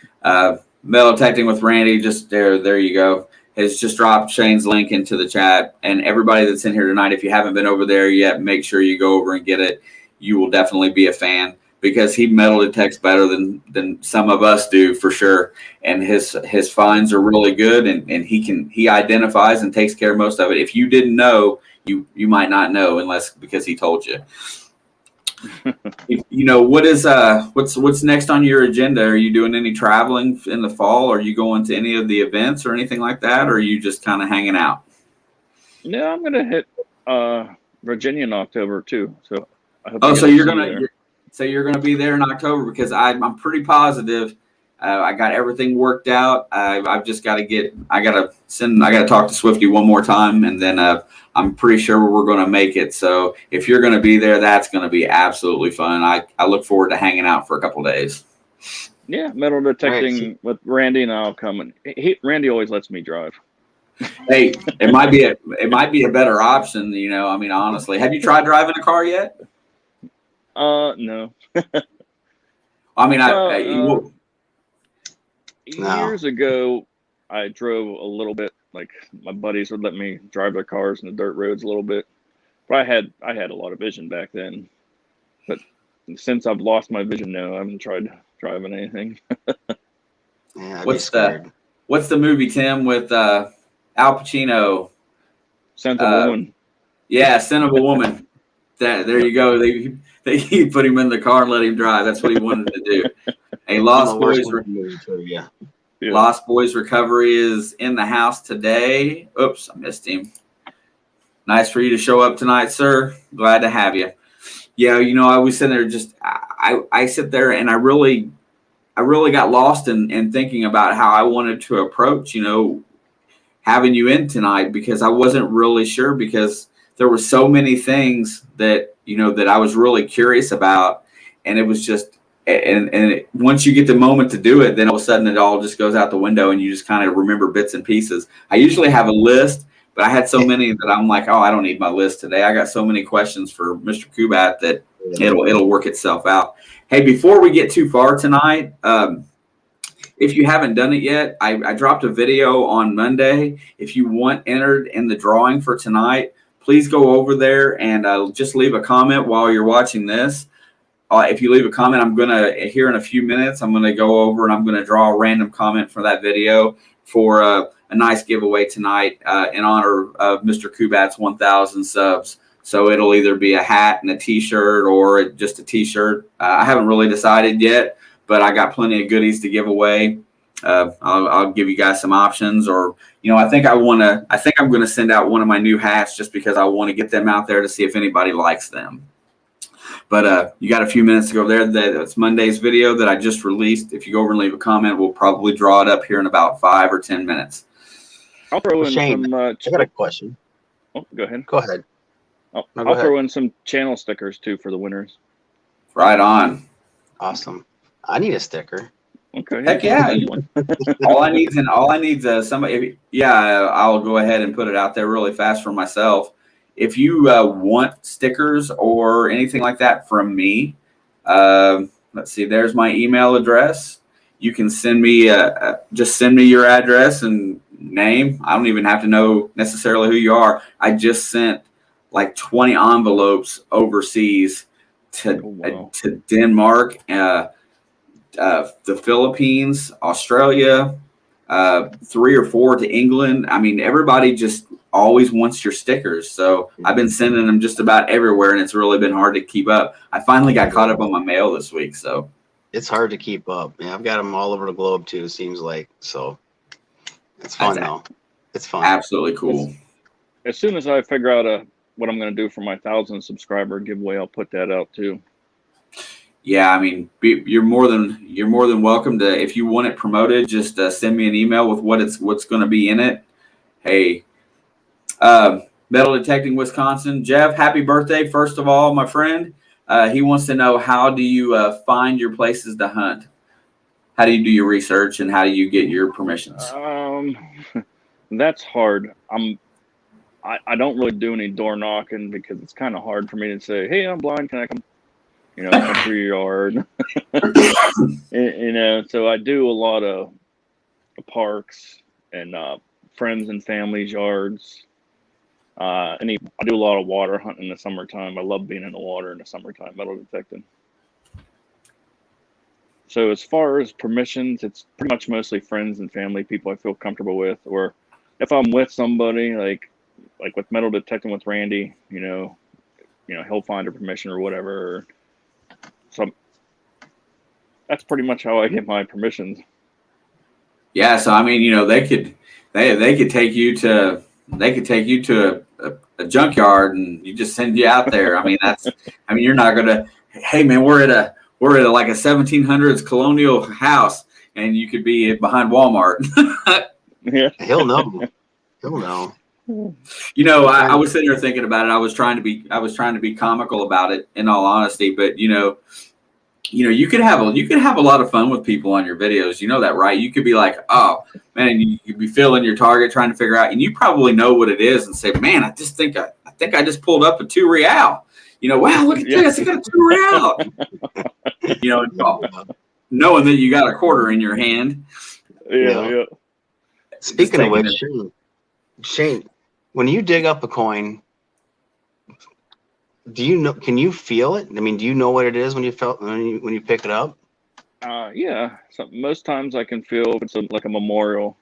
Metal Detecting with Randy, just there you go, has just dropped Shane's link into the chat. And everybody that's in here tonight, if you haven't been over there yet, make sure you go over and get it. You will definitely be a fan, because he metal detects better than some of us do, for sure. And his finds are really good, and he identifies and takes care of most of it. If you didn't know, you might not know because he told you. You know, what's next on your agenda? Are you doing any traveling in the fall? Are you going to any of the events or anything like that? Or are you just kind of hanging out? No, I'm going to hit Virginia in October too. So I hope so you're going to be there in October, because I'm pretty positive I got everything worked out. I've just got to I got to talk to Swifty one more time, and then I'm pretty sure we're going to make it. So if you're going to be there, that's going to be absolutely fun. I look forward to hanging out for a couple of days. Yeah, metal detecting with Randy, and I'll come. And Randy always lets me drive. Hey, it might be a better option. You know, I mean, honestly, have you tried driving a car yet? No. I mean, years ago, I drove a little bit. Like, my buddies would let me drive their cars in the dirt roads a little bit. But I had a lot of vision back then. But since I've lost my vision now, I haven't tried driving anything. Yeah, what's the movie, Tim, with Al Pacino? Scent of a Woman. Yeah, Scent of a Woman. There you go. They put him in the car and let him drive. That's what he wanted to do. A Lost Boys Recovery is in the house today. Oops, I missed him. Nice for you to show up tonight, sir. Glad to have you. Yeah, you know, I was sitting there I sit there and I really got lost in thinking about how I wanted to approach, you know, having you in tonight, because I wasn't really sure, because there were so many things that, you know, that I was really curious about, and it was just, and once you get the moment to do it, then all of a sudden it all just goes out the window and you just kind of remember bits and pieces. I usually have a list, but I had so many that I'm like, oh, I don't need my list today. I got so many questions for Mr. Kubat that it'll work itself out. Hey, before we get too far tonight, if you haven't done it yet, I dropped a video on Monday. If you want entered in the drawing for tonight, please go over there and just leave a comment while you're watching this. if you leave a comment, I'm gonna here in a few minutes. I'm gonna go over and I'm gonna draw a random comment for that video for a nice giveaway tonight in honor of Mr. Kubat's 1,000 subs. So it'll either be a hat and a T-shirt or just a T-shirt. I haven't really decided yet, but I got plenty of goodies to give away. I'll give you guys some options, or I think I'm going to send out one of my new hats just because I want to get them out there to see if anybody likes them. But you got a few minutes to go there. That's Monday's video that I just released. If you go over and leave a comment, we'll probably draw it up here in about 5 or 10 minutes. I'll throw in Shane, some. I got a question. Oh, go ahead. Go ahead. Oh, No, go I'll throw ahead. in some channel stickers too for the winners. Right on. Awesome. I need a sticker. Okay. Heck yeah. all I need is somebody. Yeah, I'll go ahead and put it out there really fast for myself. If you want stickers or anything like that from me, let's see. There's my email address. You can send me just send me your address and name. I don't even have to know necessarily who you are. I just sent like 20 envelopes overseas to Denmark, the Philippines, Australia, 3 or 4 to England. I mean, everybody just always wants your stickers. So I've been sending them just about everywhere, and it's really been hard to keep up. I finally got caught up on my mail this week. So it's hard to keep up. Yeah, I've got them all over the globe too, it seems like. So it's fun though. It's fun. Absolutely cool. As soon as I figure out what I'm going to do for my 1,000 subscriber giveaway, I'll put that out too. Yeah, I mean, you're more than welcome to. If you want it promoted, just send me an email with what's going to be in it. Hey, Metal Detecting Wisconsin, Jeff, happy birthday! First of all, my friend, he wants to know, how do you find your places to hunt? How do you do your research, and how do you get your permissions? That's hard. I don't really do any door knocking because it's kind of hard for me to say, hey, I'm blind, can I come come through your yard? So I do a lot of parks and friends and families' yards. I do a lot of water hunting in the summertime. I love being in the water in the summertime, metal detecting. So as far as permissions, it's pretty much mostly friends and family, people I feel comfortable with, or if I'm with somebody, like with metal detecting with Randy, he'll find a permission or whatever. So that's pretty much how I get my permissions. Yeah, so I mean, they could take you to a junkyard and you just send you out there. I mean, you're not gonna. Hey man, we're at like a 1700s colonial house, and you could be behind Walmart. Yeah, he'll know. He'll know. I was sitting there thinking about it. I was trying to be comical about it, in all honesty. But you could have a lot of fun with people on your videos. You know that, right? You could be like, oh man, you could be filling your target, trying to figure out, and you probably know what it is, and say, man, I think I just pulled up a 2 real. Wow, look at this, I got a 2 real. Knowing that you got a quarter in your hand. Yeah. Speaking of which, Shane, when you dig up a coin, can you feel it? I mean, do you know what it is when you pick it up? Yeah. So most times I can feel if it's like a memorial.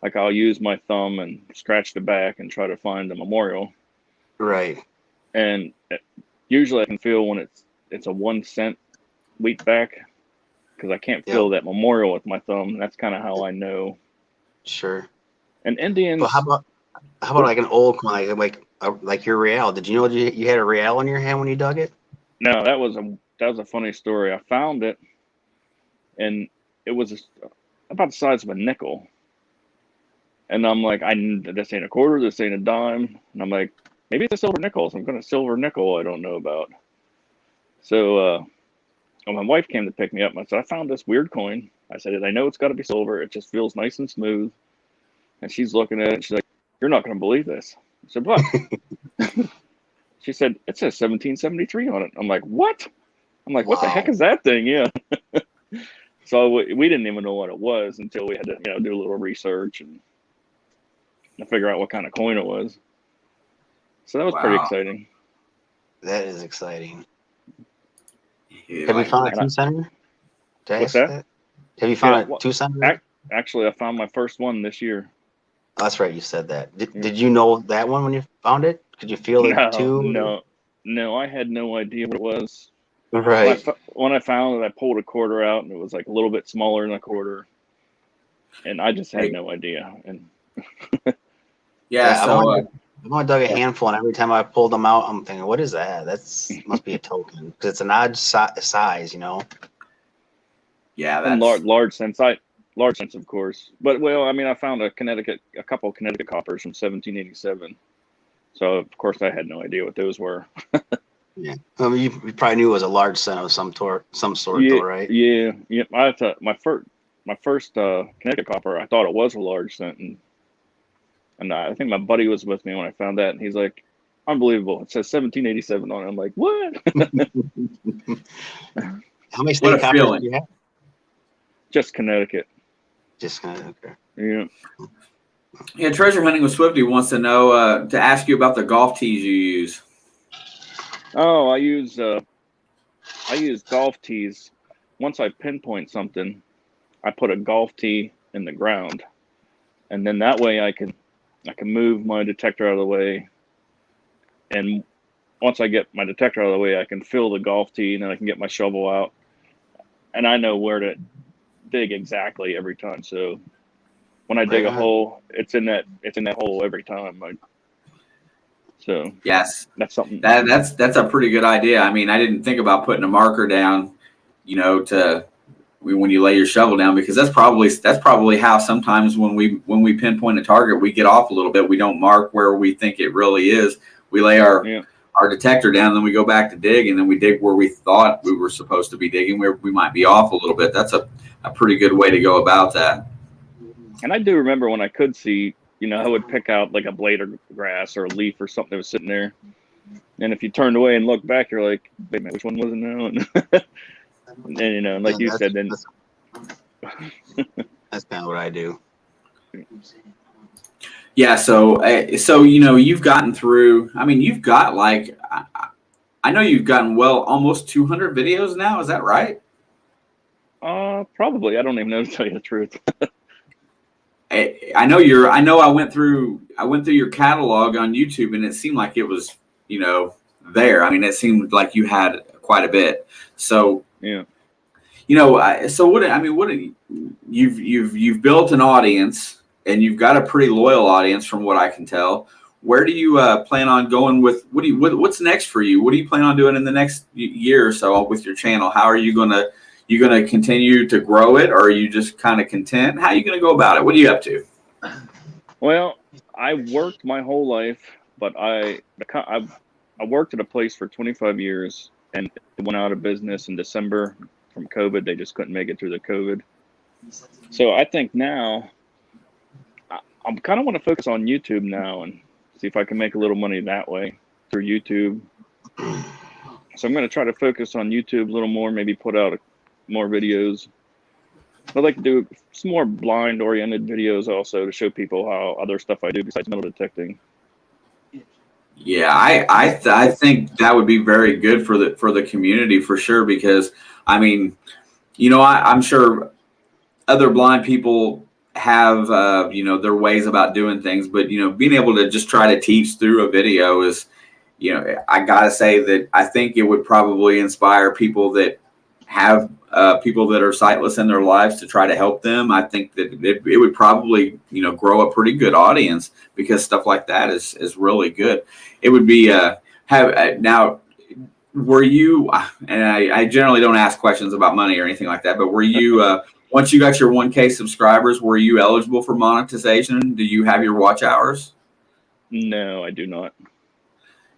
Like I'll use my thumb and scratch the back and try to find the memorial. Right. And usually I can feel when it's a 1 cent wheat back, because I can't feel that memorial with my thumb. That's kind of how I know. Sure. And Indians. Well, how about like an old coin, like your real? Did you know you had a real in your hand when you dug it? No, that was a funny story. I found it, and it was about the size of a nickel. And I'm like, this ain't a quarter, this ain't a dime. And I'm like, maybe it's a silver nickel. So I'm going to silver nickel I don't know about. So my wife came to pick me up, and I said, I found this weird coin. I said, I know it's got to be silver. It just feels nice and smooth. And she's looking at it, and she's like, you're not going to believe this. I said, what? She said, it says 1773 on it. I'm like, what? I'm like, what the heck is that thing? Yeah. So we didn't even know what it was until we had to do a little research and figure out what kind of coin it was. So that was pretty exciting. That is exciting. Have you found a 2-center? What's that? Have you found a 2-center? Actually, I found my first one this year. Oh, that's right. You said that. Did you know that one when you found it? Could you feel it too? No. I had no idea what it was. Right. When I found it, I pulled a quarter out, and it was like a little bit smaller than a quarter, and I just had no idea. And yeah, so I've only dug a handful, and every time I pulled them out, I'm thinking, "What is that? Must be a token because it's an odd size, you know." Yeah, in that's large sense, of course. But well, I mean, I found a couple of Connecticut coppers from 1787. So of course, I had no idea what those were. Yeah, I mean, you probably knew it was a large cent of some sort, though, right? Yeah. I thought my first Connecticut copper, I thought it was a large cent, and I think my buddy was with me when I found that, and he's like, "Unbelievable! It says 1787 on it." I'm like, "What?" How many what state a coppers feeling. do you have? Just Connecticut. Just kind of okay. Yeah. Yeah, Treasure Hunting with Swifty wants to know to ask you about the golf tees you use. Oh, I use golf tees. Once I pinpoint something, I put a golf tee in the ground, and then that way I can move my detector out of the way, and once I get my detector out of the way, I can fill the golf tee, and then I can get my shovel out, and I know where to dig exactly every time. So when I dig a hole, it's in that hole every time. So Yes, that's something. That's a pretty good idea. I mean, I didn't think about putting a marker down, to when you lay your shovel down, because that's probably how sometimes when we pinpoint a target, we get off a little bit. We don't mark where we think it really is. We lay our detector down, then we go back to dig, and then we dig where we thought we were supposed to be digging, where we might be off a little bit. That's a pretty good way to go about that. And I do remember when I could see, I would pick out like a blade of grass or a leaf or something that was sitting there. And if you turned away and looked back, you're like, wait a minute, which one was it now? And like you said, then that's kind of what I do. Yeah. So you've gotten through. I mean, you've got I know you've gotten almost 200 videos now. Is that right? Probably. I don't even know, to tell you the truth. I know I went through your catalog on YouTube, and it seemed like it was, there. I mean, it seemed like you had quite a bit. So yeah. You've built an audience, and you've got a pretty loyal audience from what I can tell. Where do you plan on going with what's next for you? What do you plan on doing in the next year or so with your channel? How are you going to continue to grow it, or are you just kind of content? How are you going to go about it? What are you up to? Well, I worked my whole life, but I worked at a place for 25 years, and it went out of business in December from COVID. They just couldn't make it through the COVID. So I think now I'm kind of want to focus on YouTube now and see if I can make a little money that way through YouTube. So I'm going to try to focus on YouTube a little more, maybe put out more videos. I'd like to do some more blind-oriented videos also to show people how other stuff I do besides metal detecting. Yeah, I think that would be very good for the community for sure, because I mean, I'm sure other blind people have their ways about doing things, but being able to just try to teach through a video is, I gotta say that I think it would probably inspire people that have people that are sightless in their lives to try to help them. I think that it would probably grow a pretty good audience, because stuff like that is really good. It would be now. Were you, and I generally don't ask questions about money or anything like that, but were you once you got your 1K subscribers, were you eligible for monetization? Do you have your watch hours? No, I do not.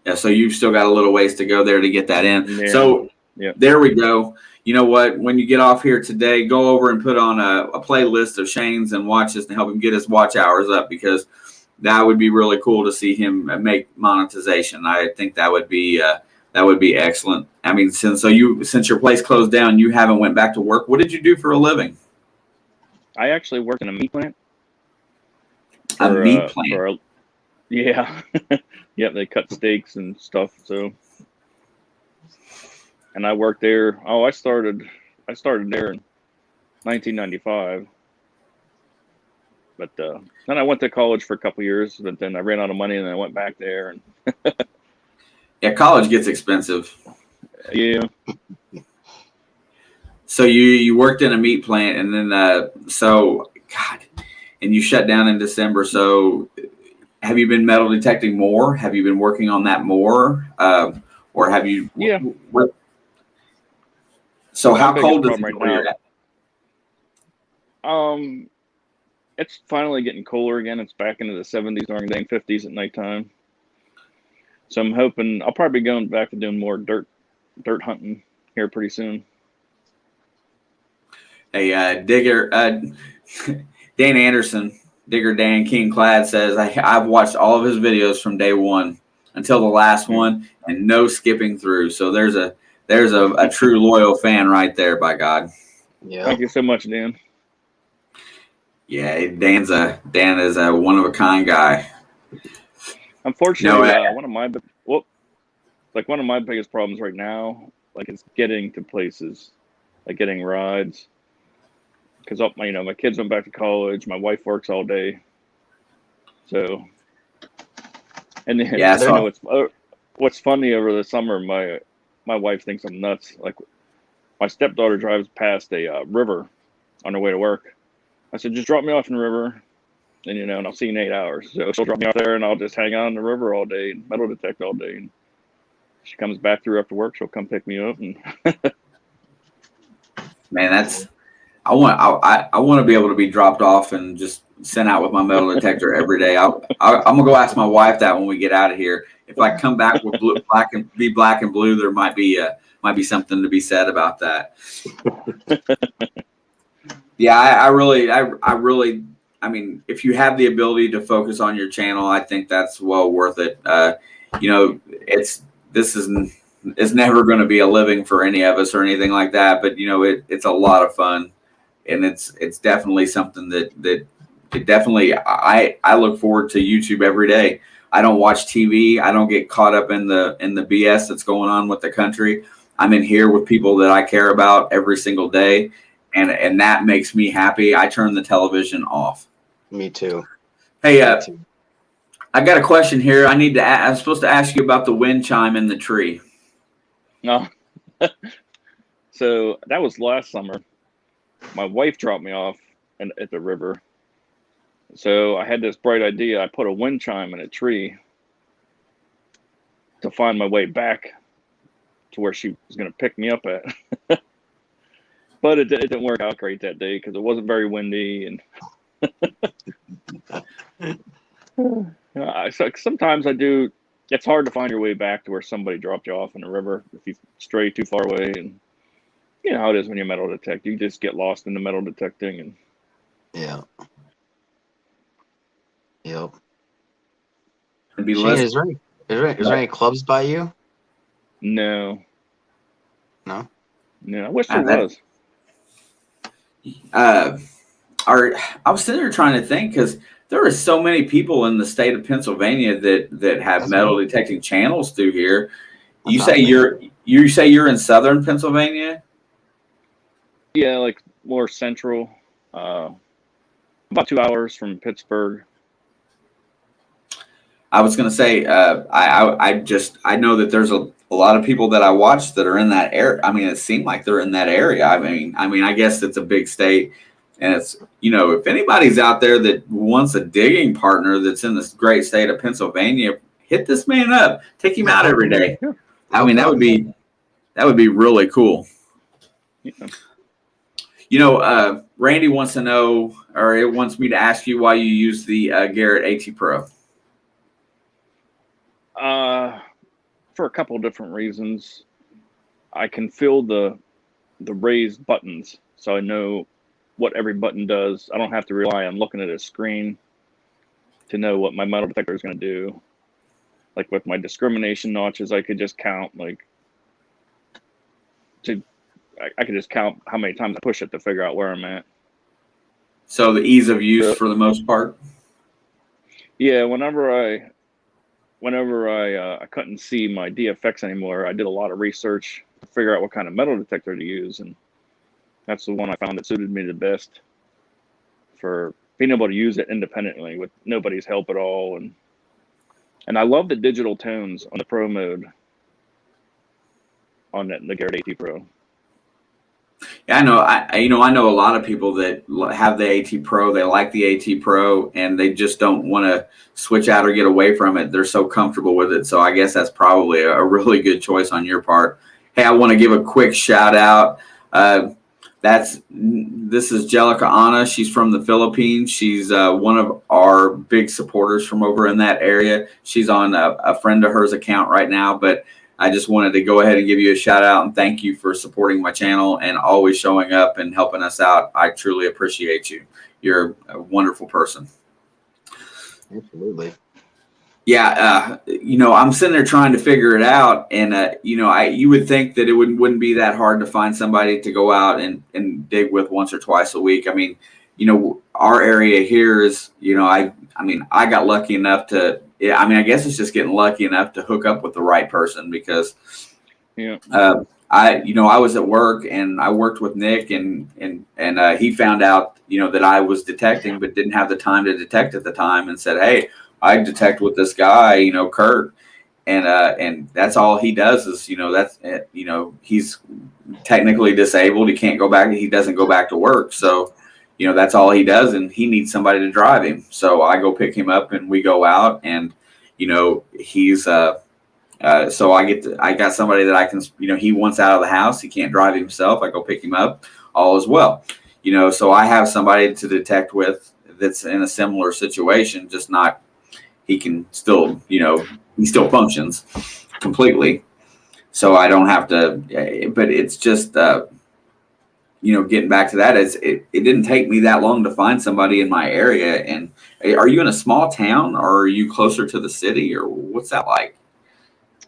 Yeah, so you've still got a little ways to go there to get that in. Yeah. So there we go. You know what? When you get off here today, go over and put on a playlist of Shane's and watches to help him get his watch hours up, because that would be really cool to see him make monetization. I think that would be excellent. I mean, since your place closed down, you haven't went back to work. What did you do for a living? I actually worked in a meat plant. A meat plant? Yeah. Yep, they cut steaks and stuff. So and I worked there. Oh, I started there in 1995. But then I went to college for a couple years, but then I ran out of money, and then I went back there. And Yeah, college gets expensive. yeah, So you worked in a meat plant, and then God, and you shut down in December. So have you been metal detecting more? Have you been working on that more, or have you? yeah. So My how biggest cold is problem it right where you're at? now, it's finally getting cooler again. It's back into the 70s during the day and 50s at nighttime. So I'm hoping I'll probably be going back to doing more dirt hunting here pretty soon. Hey, Digger, Dan Anderson, Digger Dan King Clad says, I've watched all of his videos from day one until the last one, and no skipping through. So there's a true loyal fan right there, by God. Yeah. Thank you so much, Dan. Yeah, Dan is a one of a kind guy. Unfortunately, one of my biggest problems right now, like, is getting to places, like getting rides, because my kids went back to college, my wife works all day, so, and then, Yeah, so what's funny over the summer, my wife thinks I'm nuts. Like, my stepdaughter drives past a river on her way to work. I said, just drop me off in the river, and and I'll see you in 8 hours. So she'll drop me off there, and I'll just hang out on the river all day and metal detect all day. And she comes back through after work. She'll come pick me up, and man, I want to be able to be dropped off and just sent out with my metal detector every day. I'm gonna go ask my wife that when we get out of here. If I come back with black and blue, there might be something to be said about that. Yeah, I really, if you have the ability to focus on your channel, I think that's well worth it. It's never going to be a living for any of us or anything like that, but it's a lot of fun, and it's definitely something that I look forward to YouTube every day. I don't watch TV. I don't get caught up in the BS that's going on with the country. I'm in here with people that I care about every single day. And that makes me happy. I turn the television off. Me too. Hey, I got a question here. I'm supposed to ask you about the wind chime in the tree. no. So that was last summer. My wife dropped me off at the river. So I had this bright idea. I put a wind chime in a tree to find my way back to where she was going to pick me up at. But it didn't work out great that day because it wasn't very windy, and so sometimes I do. It's hard to find your way back to where somebody dropped you off in the river if you stray too far away, and you know how it is when you metal detect. You just get lost in the metal detecting, and Yeah. Yep. Shane, is there any clubs by you? no. No. I wish there was. I was sitting there trying to think because there are so many people in the state of Pennsylvania that have metal detecting channels through here. You say you're in southern Pennsylvania? Yeah, like more central, about 2 hours from Pittsburgh. I was going to say, I know that there's a lot of people that I watch that are in that area. I mean, it seemed like they're in that area. I mean, I guess it's a big state, and it's, if anybody's out there that wants a digging partner that's in this great state of Pennsylvania, hit this man up, take him out every day. I mean, that would be really cool. Yeah. Randy wants to know, or it wants me to ask you why you use the Garrett AT Pro. For a couple of different reasons. I can feel the raised buttons, so I know what every button does. I don't have to rely on looking at a screen to know what my metal detector is going to do. Like with my discrimination notches, I could just count I could just count how many times I push it to figure out where I'm at. So the ease of use for the most part. Yeah, whenever I couldn't see my DFX anymore, I did a lot of research figure out what kind of metal detector to use, and that's the one I found that suited me the best for being able to use it independently with nobody's help at all. And I love the digital tones on the Pro mode on the Garrett AT Pro. Yeah, I know. I know a lot of people that have the AT Pro. They like the AT Pro, and they just don't want to switch out or get away from it. They're so comfortable with it. So I guess that's probably a really good choice on your part. Hey, I want to give a quick shout out. This is Jellica Anna. She's from the Philippines. She's one of our big supporters from over in that area. She's on a friend of hers account right now, but I just wanted to go ahead and give you a shout out and thank you for supporting my channel and always showing up and helping us out. I truly appreciate you. You're a wonderful person. Absolutely. Yeah, I'm sitting there trying to figure it out, and you would think that it wouldn't be that hard to find somebody to go out and dig with once or twice a week. I mean, our area here is, I got lucky enough to. Yeah, I guess it's just getting lucky enough to hook up with the right person because, I was at work and I worked with Nick and he found out, that I was detecting but didn't have the time to detect at the time and said, hey, I detect with this guy, Kurt, and that's all he does is, he's technically disabled. He can't go back. He doesn't go back to work. So, that's all he does. And he needs somebody to drive him. So I go pick him up and we go out and, he's, so I got somebody that I can, he wants out of the house. He can't drive himself. I go pick him up, all as well. So I have somebody to detect with that's in a similar situation, just not, he can still, he still functions completely. So I don't have to, but it's just, getting back to that, it didn't take me that long to find somebody in my area. And are you in a small town or are you closer to the city or what's that like?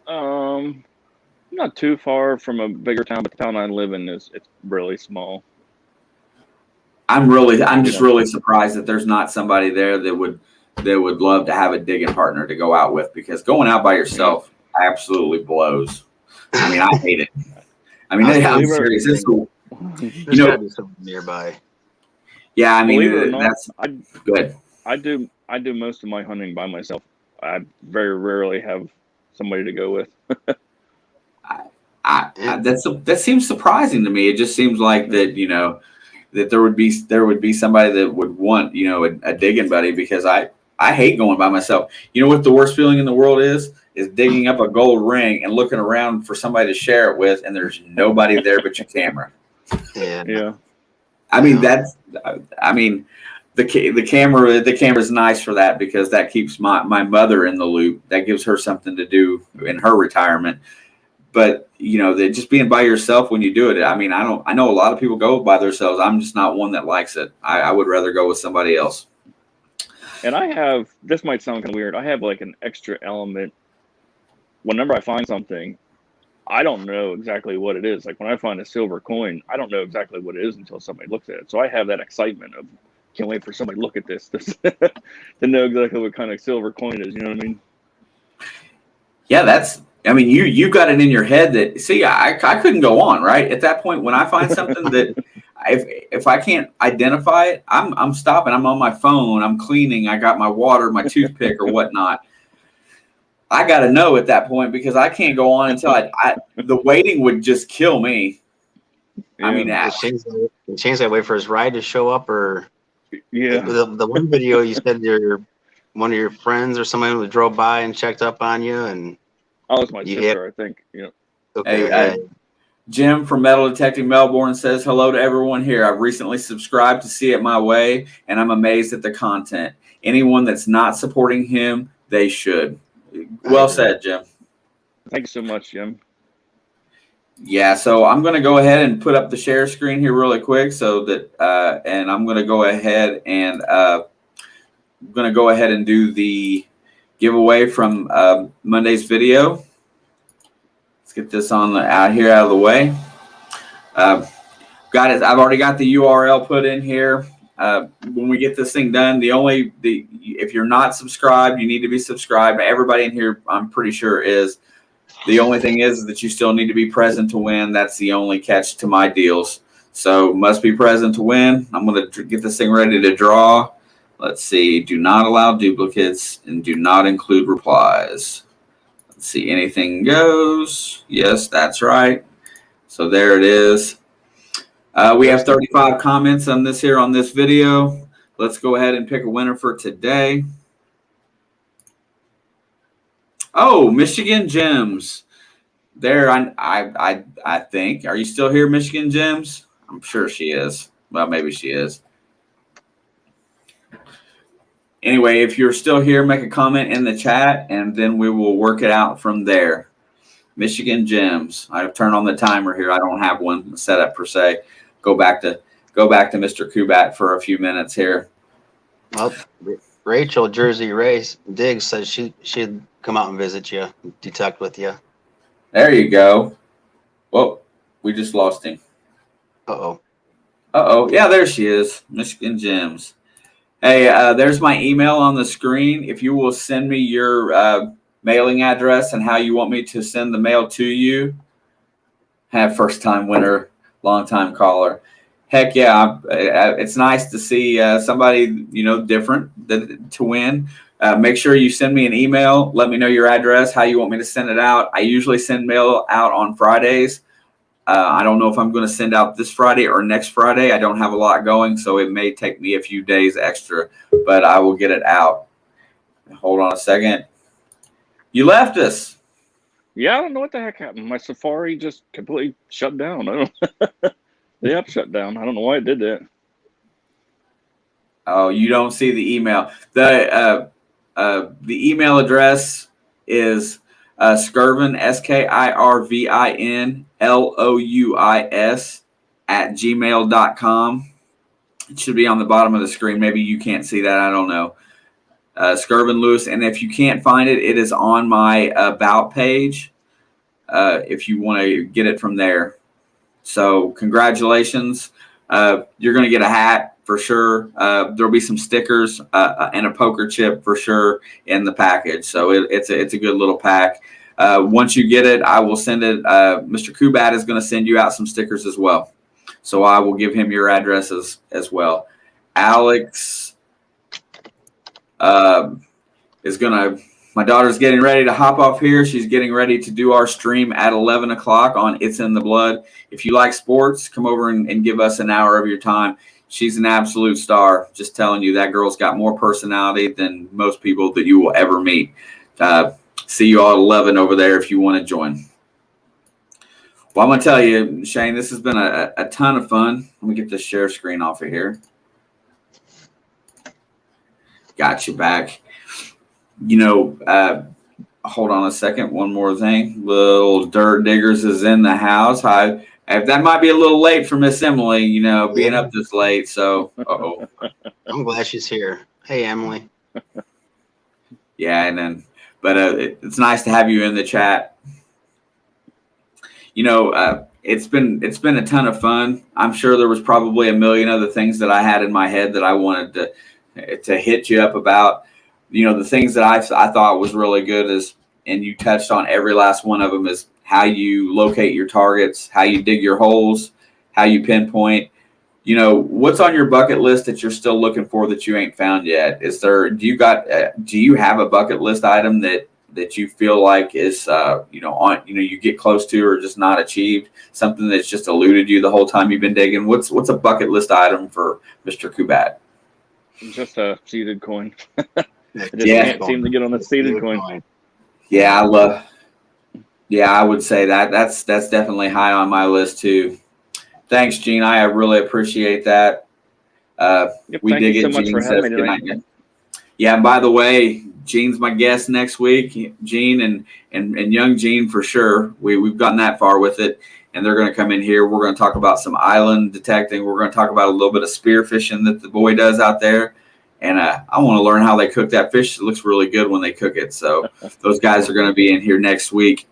Not too far from a bigger town, but the town I live in it's really small. I'm just really surprised that there's not somebody there that would love to have a digging partner to go out with, because going out by yourself absolutely blows. I hate it. I'm serious. It's cool. There's gotta be something nearby. Yeah, Believe it or not, that's good. I do most of my hunting by myself. I very rarely have somebody to go with. That seems surprising to me. It just seems like that, that there would be somebody that would want, a digging buddy, because I hate going by myself. You know what the worst feeling in the world is digging up a gold ring and looking around for somebody to share it with, and there's nobody there but your camera. Yeah. The camera's nice for that, because that keeps my mother in the loop. That gives her something to do in her retirement. But that just being by yourself when you do it, I know a lot of people go by themselves. I'm just not one that likes it. I would rather go with somebody else. And this might sound kind of weird, I have like an extra element. Whenever I find something, I don't know exactly what it is. Like when I find a silver coin, I don't know exactly what it is until somebody looks at it. So I have that excitement of, can't wait for somebody to look at this to know exactly what kind of silver coin it is. You know what I mean? Yeah, you got it in your head that, see, I couldn't go on, right? At that point, when I find something that if I can't identify it, I'm stopping. I'm on my phone. I'm cleaning. I got my water, my toothpick or whatnot. I got to know at that point, because I can't go on until the waiting would just kill me. Yeah. Shane's gotta wait for his ride to show up, or yeah. The one video you said one of your friends or somebody who drove by and checked up on you, and it's my sister, I think. Yeah. Okay. Hey, Jim from Metal Detecting Melbourne says, hello to everyone here. I've recently subscribed to See It My Way, and I'm amazed at the content. Anyone that's not supporting him, they should. Well said, Jim. Thank you so much, Jim. Yeah, so I'm going to go ahead and put up the share screen here really quick, so that, and I'm going to go ahead and do the giveaway from Monday's video. Let's get this out of the way. Got it. I've already got the URL put in here. When we get this thing done, if you're not subscribed, you need to be subscribed. Everybody in here, I'm pretty sure, is. The only thing is that you still need to be present to win. That's the only catch to my deals. So must be present to win. I'm going to get this thing ready to draw. Let's see. Do not allow duplicates and do not include replies. Let's see. Anything goes. Yes, that's right. So there it is. We have 35 comments on this here on this video. Let's go ahead and pick a winner for today. Oh, Michigan Gems. There, I think. Are you still here, Michigan Gems? I'm sure she is. Well, maybe she is. Anyway, if you're still here, make a comment in the chat, and then we will work it out from there. Michigan Gems. I've turned on the timer here. I don't have one set up per se. Go back to Mr. Kubat for a few minutes here. Well, Rachel Jersey Race Diggs says she'd come out and visit you, detect with you. There you go. Well, we just lost him. Uh-oh. Uh-oh. Yeah, there she is. Michigan Gems. Hey, there's my email on the screen. If you will send me your mailing address and how you want me to send the mail to you. Have first-time winner, long-time caller. Heck yeah, it's nice to see somebody, different to win. Make sure you send me an email. Let me know your address, how you want me to send it out. I usually send mail out on Fridays. I don't know if I'm going to send out this Friday or next Friday. I don't have a lot going, so it may take me a few days extra, but I will get it out. Hold on a second. You left us. Yeah, I don't know what the heck happened. My Safari just completely shut down. I don't. The app shut down. I don't know why it did that. Oh, you don't see the email. The email address is Skirvin, SKIRVINLOUIS @gmail.com. It should be on the bottom of the screen. Maybe you can't see that. I don't know. Skirvin Lewis. And if you can't find it, it is on my About page if you want to get it from there. So congratulations. You're going to get a hat for sure. There'll be some stickers and a poker chip for sure in the package. So it's a good little pack. Once you get it, I will send it. Mr. Kubat is going to send you out some stickers as well. So I will give him your addresses as well. Alex is going to. My daughter's getting ready to hop off here. She's getting ready to do our stream at 11 o'clock on It's in the Blood. If you like sports, come over and give us an hour of your time. She's an absolute star. Just telling you, that girl's got more personality than most people that you will ever meet. See you all at 11 over there if you want to join. Well, I'm going to tell you, Shane, this has been a ton of fun. Let me get this share screen off of here. Got you back. Hold on a second. One more thing. Little Dirt Diggers is in the house. That might be a little late for Miss Emily, being up this late. So, I'm glad she's here. Hey, Emily. Yeah, but it's nice to have you in the chat. It's been a ton of fun. I'm sure there was probably a million other things that I had in my head that I wanted to hit you up about. The things that I thought was really good and you touched on every last one of them, is how you locate your targets, how you dig your holes, how you pinpoint. What's on your bucket list that you're still looking for that you ain't found yet? Do you have a bucket list item that you feel like is you get close to or just not achieved, something that's just eluded you the whole time you've been digging? What's a bucket list item for Mr. Kubat? Just a seeded coin. I just Yeah. can't seem to get on the seeded coin. Yeah, I would say that's definitely high on my list too. Thanks, Gene. I really appreciate that. We thank dig you so it. much Gene for says having me tonight. Yeah, and by the way, Gene's my guest next week. Gene and young Gene for sure. We've gotten that far with it, and they're going to come in here. We're going to talk about some island detecting. We're going to talk about a little bit of spear fishing that the boy does out there. And I want to learn how they cook that fish. It looks really good when they cook it. So those guys are going to be in here next week.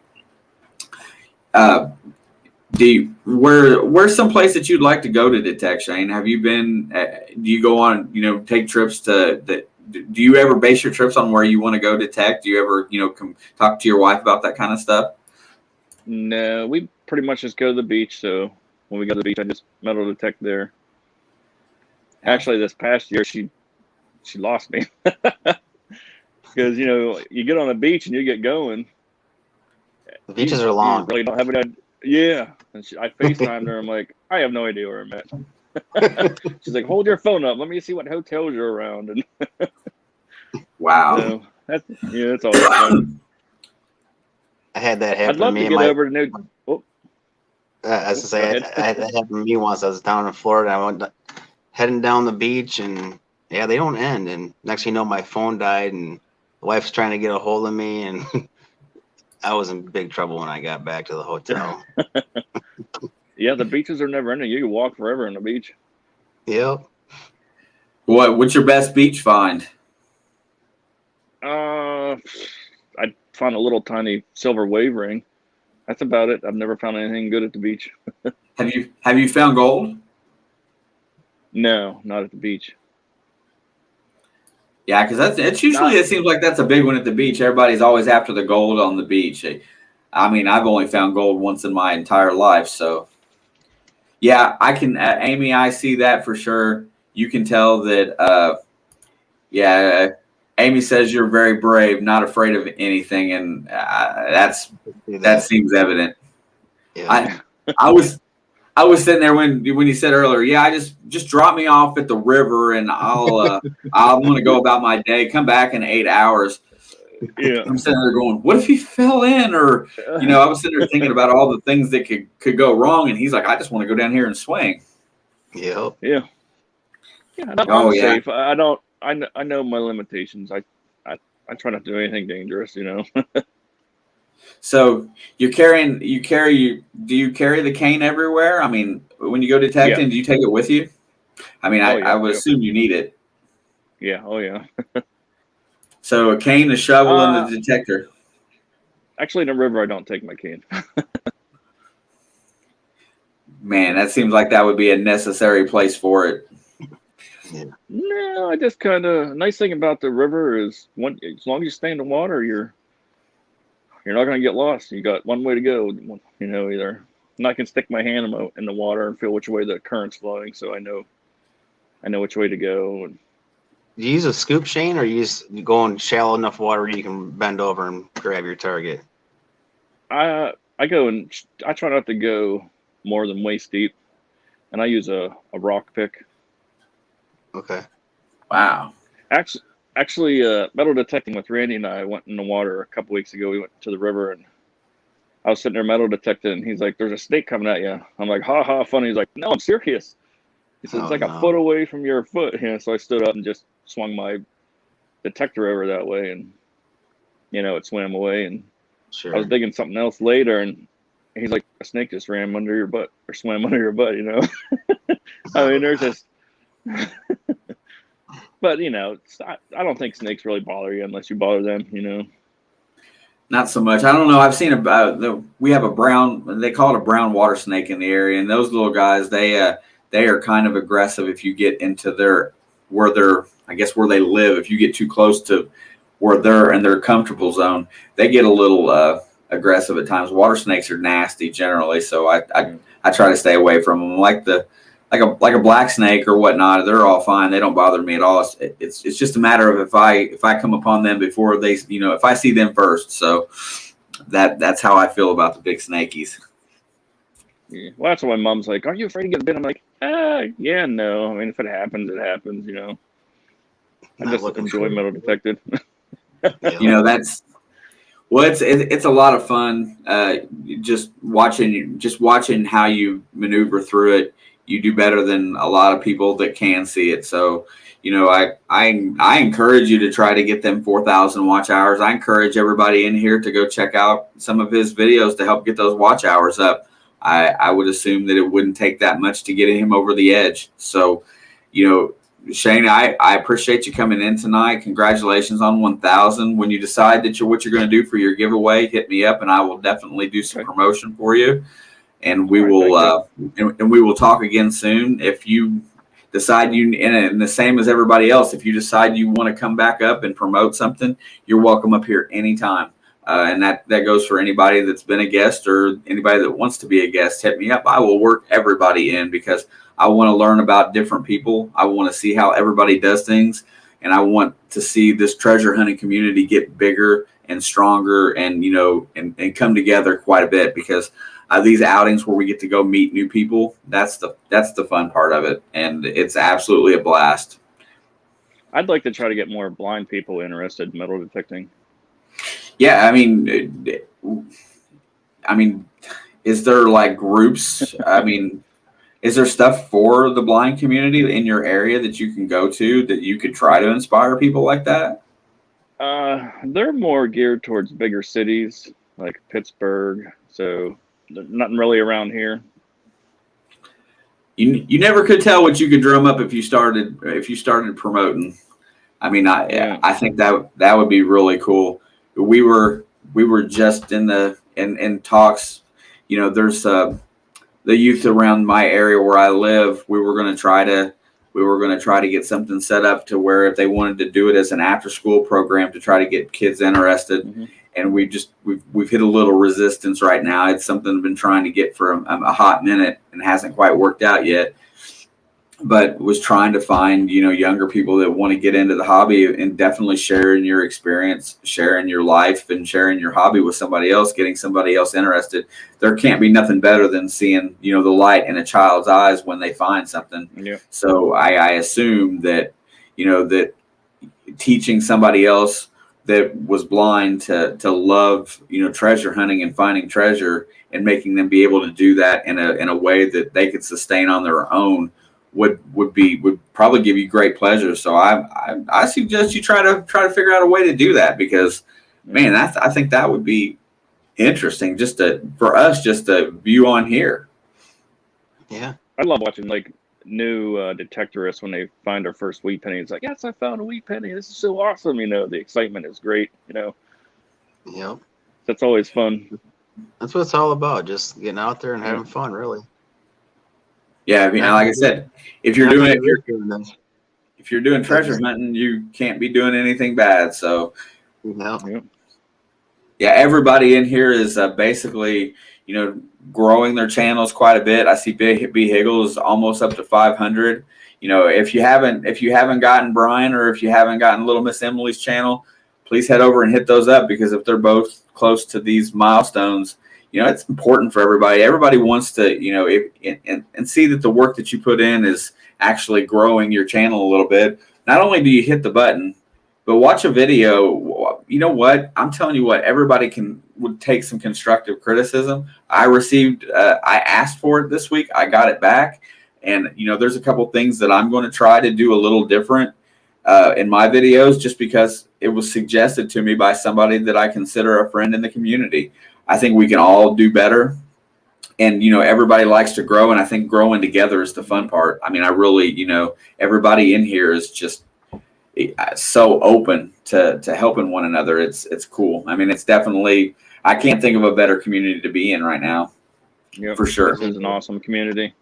Where's some place that you'd like to go to detect, Shane? Have you been? Do you go on? Take trips to the? Do you ever base your trips on where you want to go detect? Do you ever come talk to your wife about that kind of stuff? No, we pretty much just go to the beach. So when we go to the beach, I just metal detect there. Actually, this past year, she lost me because you get on the beach and you get going. The beaches are long. You really don't have any. Yeah, and I FaceTimed her. I'm like, I have no idea where I'm at. She's like, hold your phone up. Let me see what hotels you're around. And Wow. so that's always fun. I had that happen I'd love to me. to get over to New. Oh, As I say, I had that happen to me once. I was down in Florida. I went heading down the beach, and yeah, they don't end. And next thing you know, my phone died, and the wife's trying to get a hold of me, and I was in big trouble when I got back to the hotel. Yeah, the beaches are never ending. You can walk forever on the beach. Yep. What's your best beach find? I found a little tiny silver wave ring. That's about it. I've never found anything good at the beach. Have you found gold? No, not at the beach. Yeah, because it's usually it seems like that's a big one at the beach. Everybody's always after the gold on the beach. I mean, I've only found gold once in my entire life, so yeah, I can. Amy, I see that for sure. You can tell that. Yeah, Amy says you're very brave, not afraid of anything, and that seems evident. Yeah. I was sitting there when you said earlier, yeah, I just drop me off at the river and I'm gonna go about my day, come back in 8 hours. Yeah. I'm sitting there going, what if he fell in? Or I was sitting there thinking about all the things that could go wrong, and he's like, I just want to go down here and swing. Yep. Yeah. Yeah. I'm safe. I don't. I know my limitations. I try not to do anything dangerous. So do you carry the cane everywhere? I mean, when you go detecting, do you take it with you? I mean, I would assume you need it. Yeah. Oh yeah. So a cane, a shovel, and the detector. Actually, in the river, I don't take my cane. Man, that seems like that would be a necessary place for it. Yeah. No, I just kind of nice thing about the river is as long as you stay in the water, you're not going to get lost. You got one way to go. Either and I can stick my hand in the water and feel which way the current's flowing, so I know which way to go. And Do you use a scoop, Shane, or you go in shallow enough water where you can bend over and grab your target? I go and I try not to go more than waist deep, and I use a rock pick. Okay. Wow. Actually, metal detecting with Randy and I went in the water a couple weeks ago. We went to the river, and I was sitting there metal detecting, and he's like, "There's a snake coming at you." I'm like, "Ha ha, funny." He's like, "No, I'm serious." He said, "It's like a foot away from your foot." So I stood up and just swung my detector over that way, and it swam away. And Sure. I was digging something else later, and he's like, "A snake just ran under your butt or swam under your butt." I mean, there's just. But I don't think snakes really bother you unless you bother them. Not so much. I don't know. I've seen we have a brown. They call it a brown water snake in the area, and those little guys, they are kind of aggressive if you get into where they live. If you get too close to where they're in their comfortable zone, they get a little aggressive at times. Water snakes are nasty generally, so I try to stay away from them. Like a black snake or whatnot, they're all fine. They don't bother me at all. It's just a matter of if I come upon them before they, if I see them first. So that's how I feel about the big snakies. Yeah. Well, that's why my mom's like, "Aren't you afraid to get bit?" I'm like, yeah, no. I mean, if it happens, it happens. I just enjoy metal detected. It's a lot of fun. Just watching how you maneuver through it. You do better than a lot of people that can see it. So, I encourage you to try to get them 4,000 watch hours. I encourage everybody in here to go check out some of his videos to help get those watch hours up. I would assume that it wouldn't take that much to get him over the edge. So, Shane, I appreciate you coming in tonight. Congratulations on 1,000. When you decide what you're going to do for your giveaway, hit me up and I will definitely do some promotion for you. And we will talk again soon. If you decide and the same as everybody else, if you decide you want to come back up and promote something, you're welcome up here anytime. And that goes for anybody that's been a guest or anybody that wants to be a guest. Hit me up. I will work everybody in because I want to learn about different people. I want to see how everybody does things. And I want to see this treasure hunting community get bigger and stronger and, and come together quite a bit, because these outings where we get to go meet new people, that's the fun part of it. And it's absolutely a blast. I'd like to try to get more blind people interested in metal detecting. Yeah. I mean, is there like groups? Is there stuff for the blind community in your area that you can go to that you could try to inspire people like that? They're more geared towards bigger cities like Pittsburgh. So nothing really around here. You never could tell what you could drum up if you started promoting. I think that would be really cool. We were just in talks. There's the youth around my area where I live. We were going to try to get something set up to where if they wanted to do it as an after school program to try to get kids interested. Mm-hmm. And we've hit a little resistance right now. It's something I've been trying to get for a hot minute and hasn't quite worked out yet. But was trying to find, younger people that want to get into the hobby and definitely sharing your experience, sharing your life and sharing your hobby with somebody else, getting somebody else interested. There can't be nothing better than seeing, the light in a child's eyes when they find something. Yeah. So I assume that, that teaching somebody else that was blind to love, treasure hunting and finding treasure and making them be able to do that in a way that they could sustain on their own would probably give you great pleasure. So I suggest you try to figure out a way to do that, because man, I think that would be interesting for us to view on here. Yeah. I love watching like new detectorists when they find their first wheat penny. It's like, yes, I found a wheat penny. This is so awesome. The excitement is great, Yep. That's always fun. That's what it's all about. Just getting out there and having fun, really. Yeah, like I said, if you're doing treasure hunting, you can't be doing anything bad. So, yeah, everybody in here is basically, growing their channels quite a bit. I see B Higgle is almost up to 500. If you haven't gotten Brian, or if you haven't gotten Little Miss Emily's channel, please head over and hit those up, because if they're both close to these milestones, it's important for everybody. Everybody wants to, and see that the work that you put in is actually growing your channel a little bit. Not only do you hit the button, but watch a video. You know what? I'm telling you what, everybody would take some constructive criticism. I asked for it this week. I got it back. And, there's a couple things that I'm going to try to do a little different in my videos, just because it was suggested to me by somebody that I consider a friend in the community. I think we can all do better. And, everybody likes to grow. And I think growing together is the fun part. I really, everybody in here is just so open to helping one another. It's cool. It's definitely, I can't think of a better community to be in right now. Yep, for sure. This is an awesome community.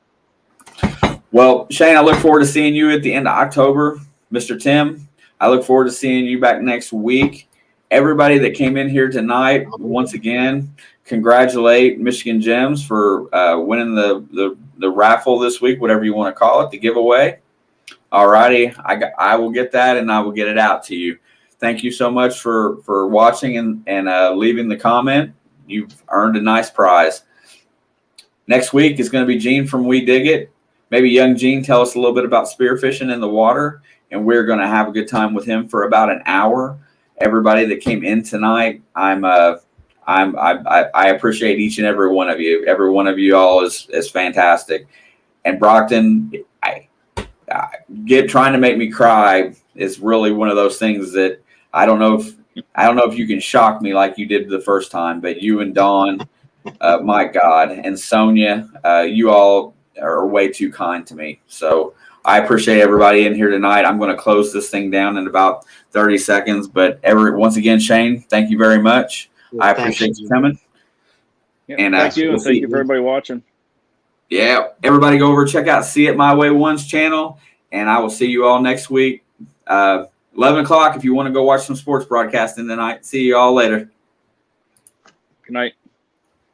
Well, Shane, I look forward to seeing you at the end of October. Mr. Tim, I look forward to seeing you back next week. Everybody that came in here tonight, once again, congratulate Michigan Gems for winning the raffle this week, whatever you want to call it, the giveaway. All righty, I will get that and I will get it out to you. Thank you so much for watching and leaving the comment. You've earned a nice prize. Next week is going to be Gene from We Dig It. Maybe young Gene tell us a little bit about spearfishing in the water, and we're going to have a good time with him for about an hour. Everybody that came in tonight, I appreciate each and every one of you. Every one of you all is fantastic. And Brockton, trying to make me cry is really one of those things that I don't know if you can shock me like you did the first time, but you and Dawn, my God, and Sonia, you all are way too kind to me. So I appreciate everybody in here tonight. I'm going to close this thing down in about 30 seconds. But once again, Shane, thank you very much. Yeah, I appreciate you coming. Yeah, and thank you. And thank you for everybody watching. Yeah, everybody go over, check out See It My Way One's channel. And I will see you all next week. 11 o'clock if you want to go watch some sports broadcasting tonight. See you all later. Good night.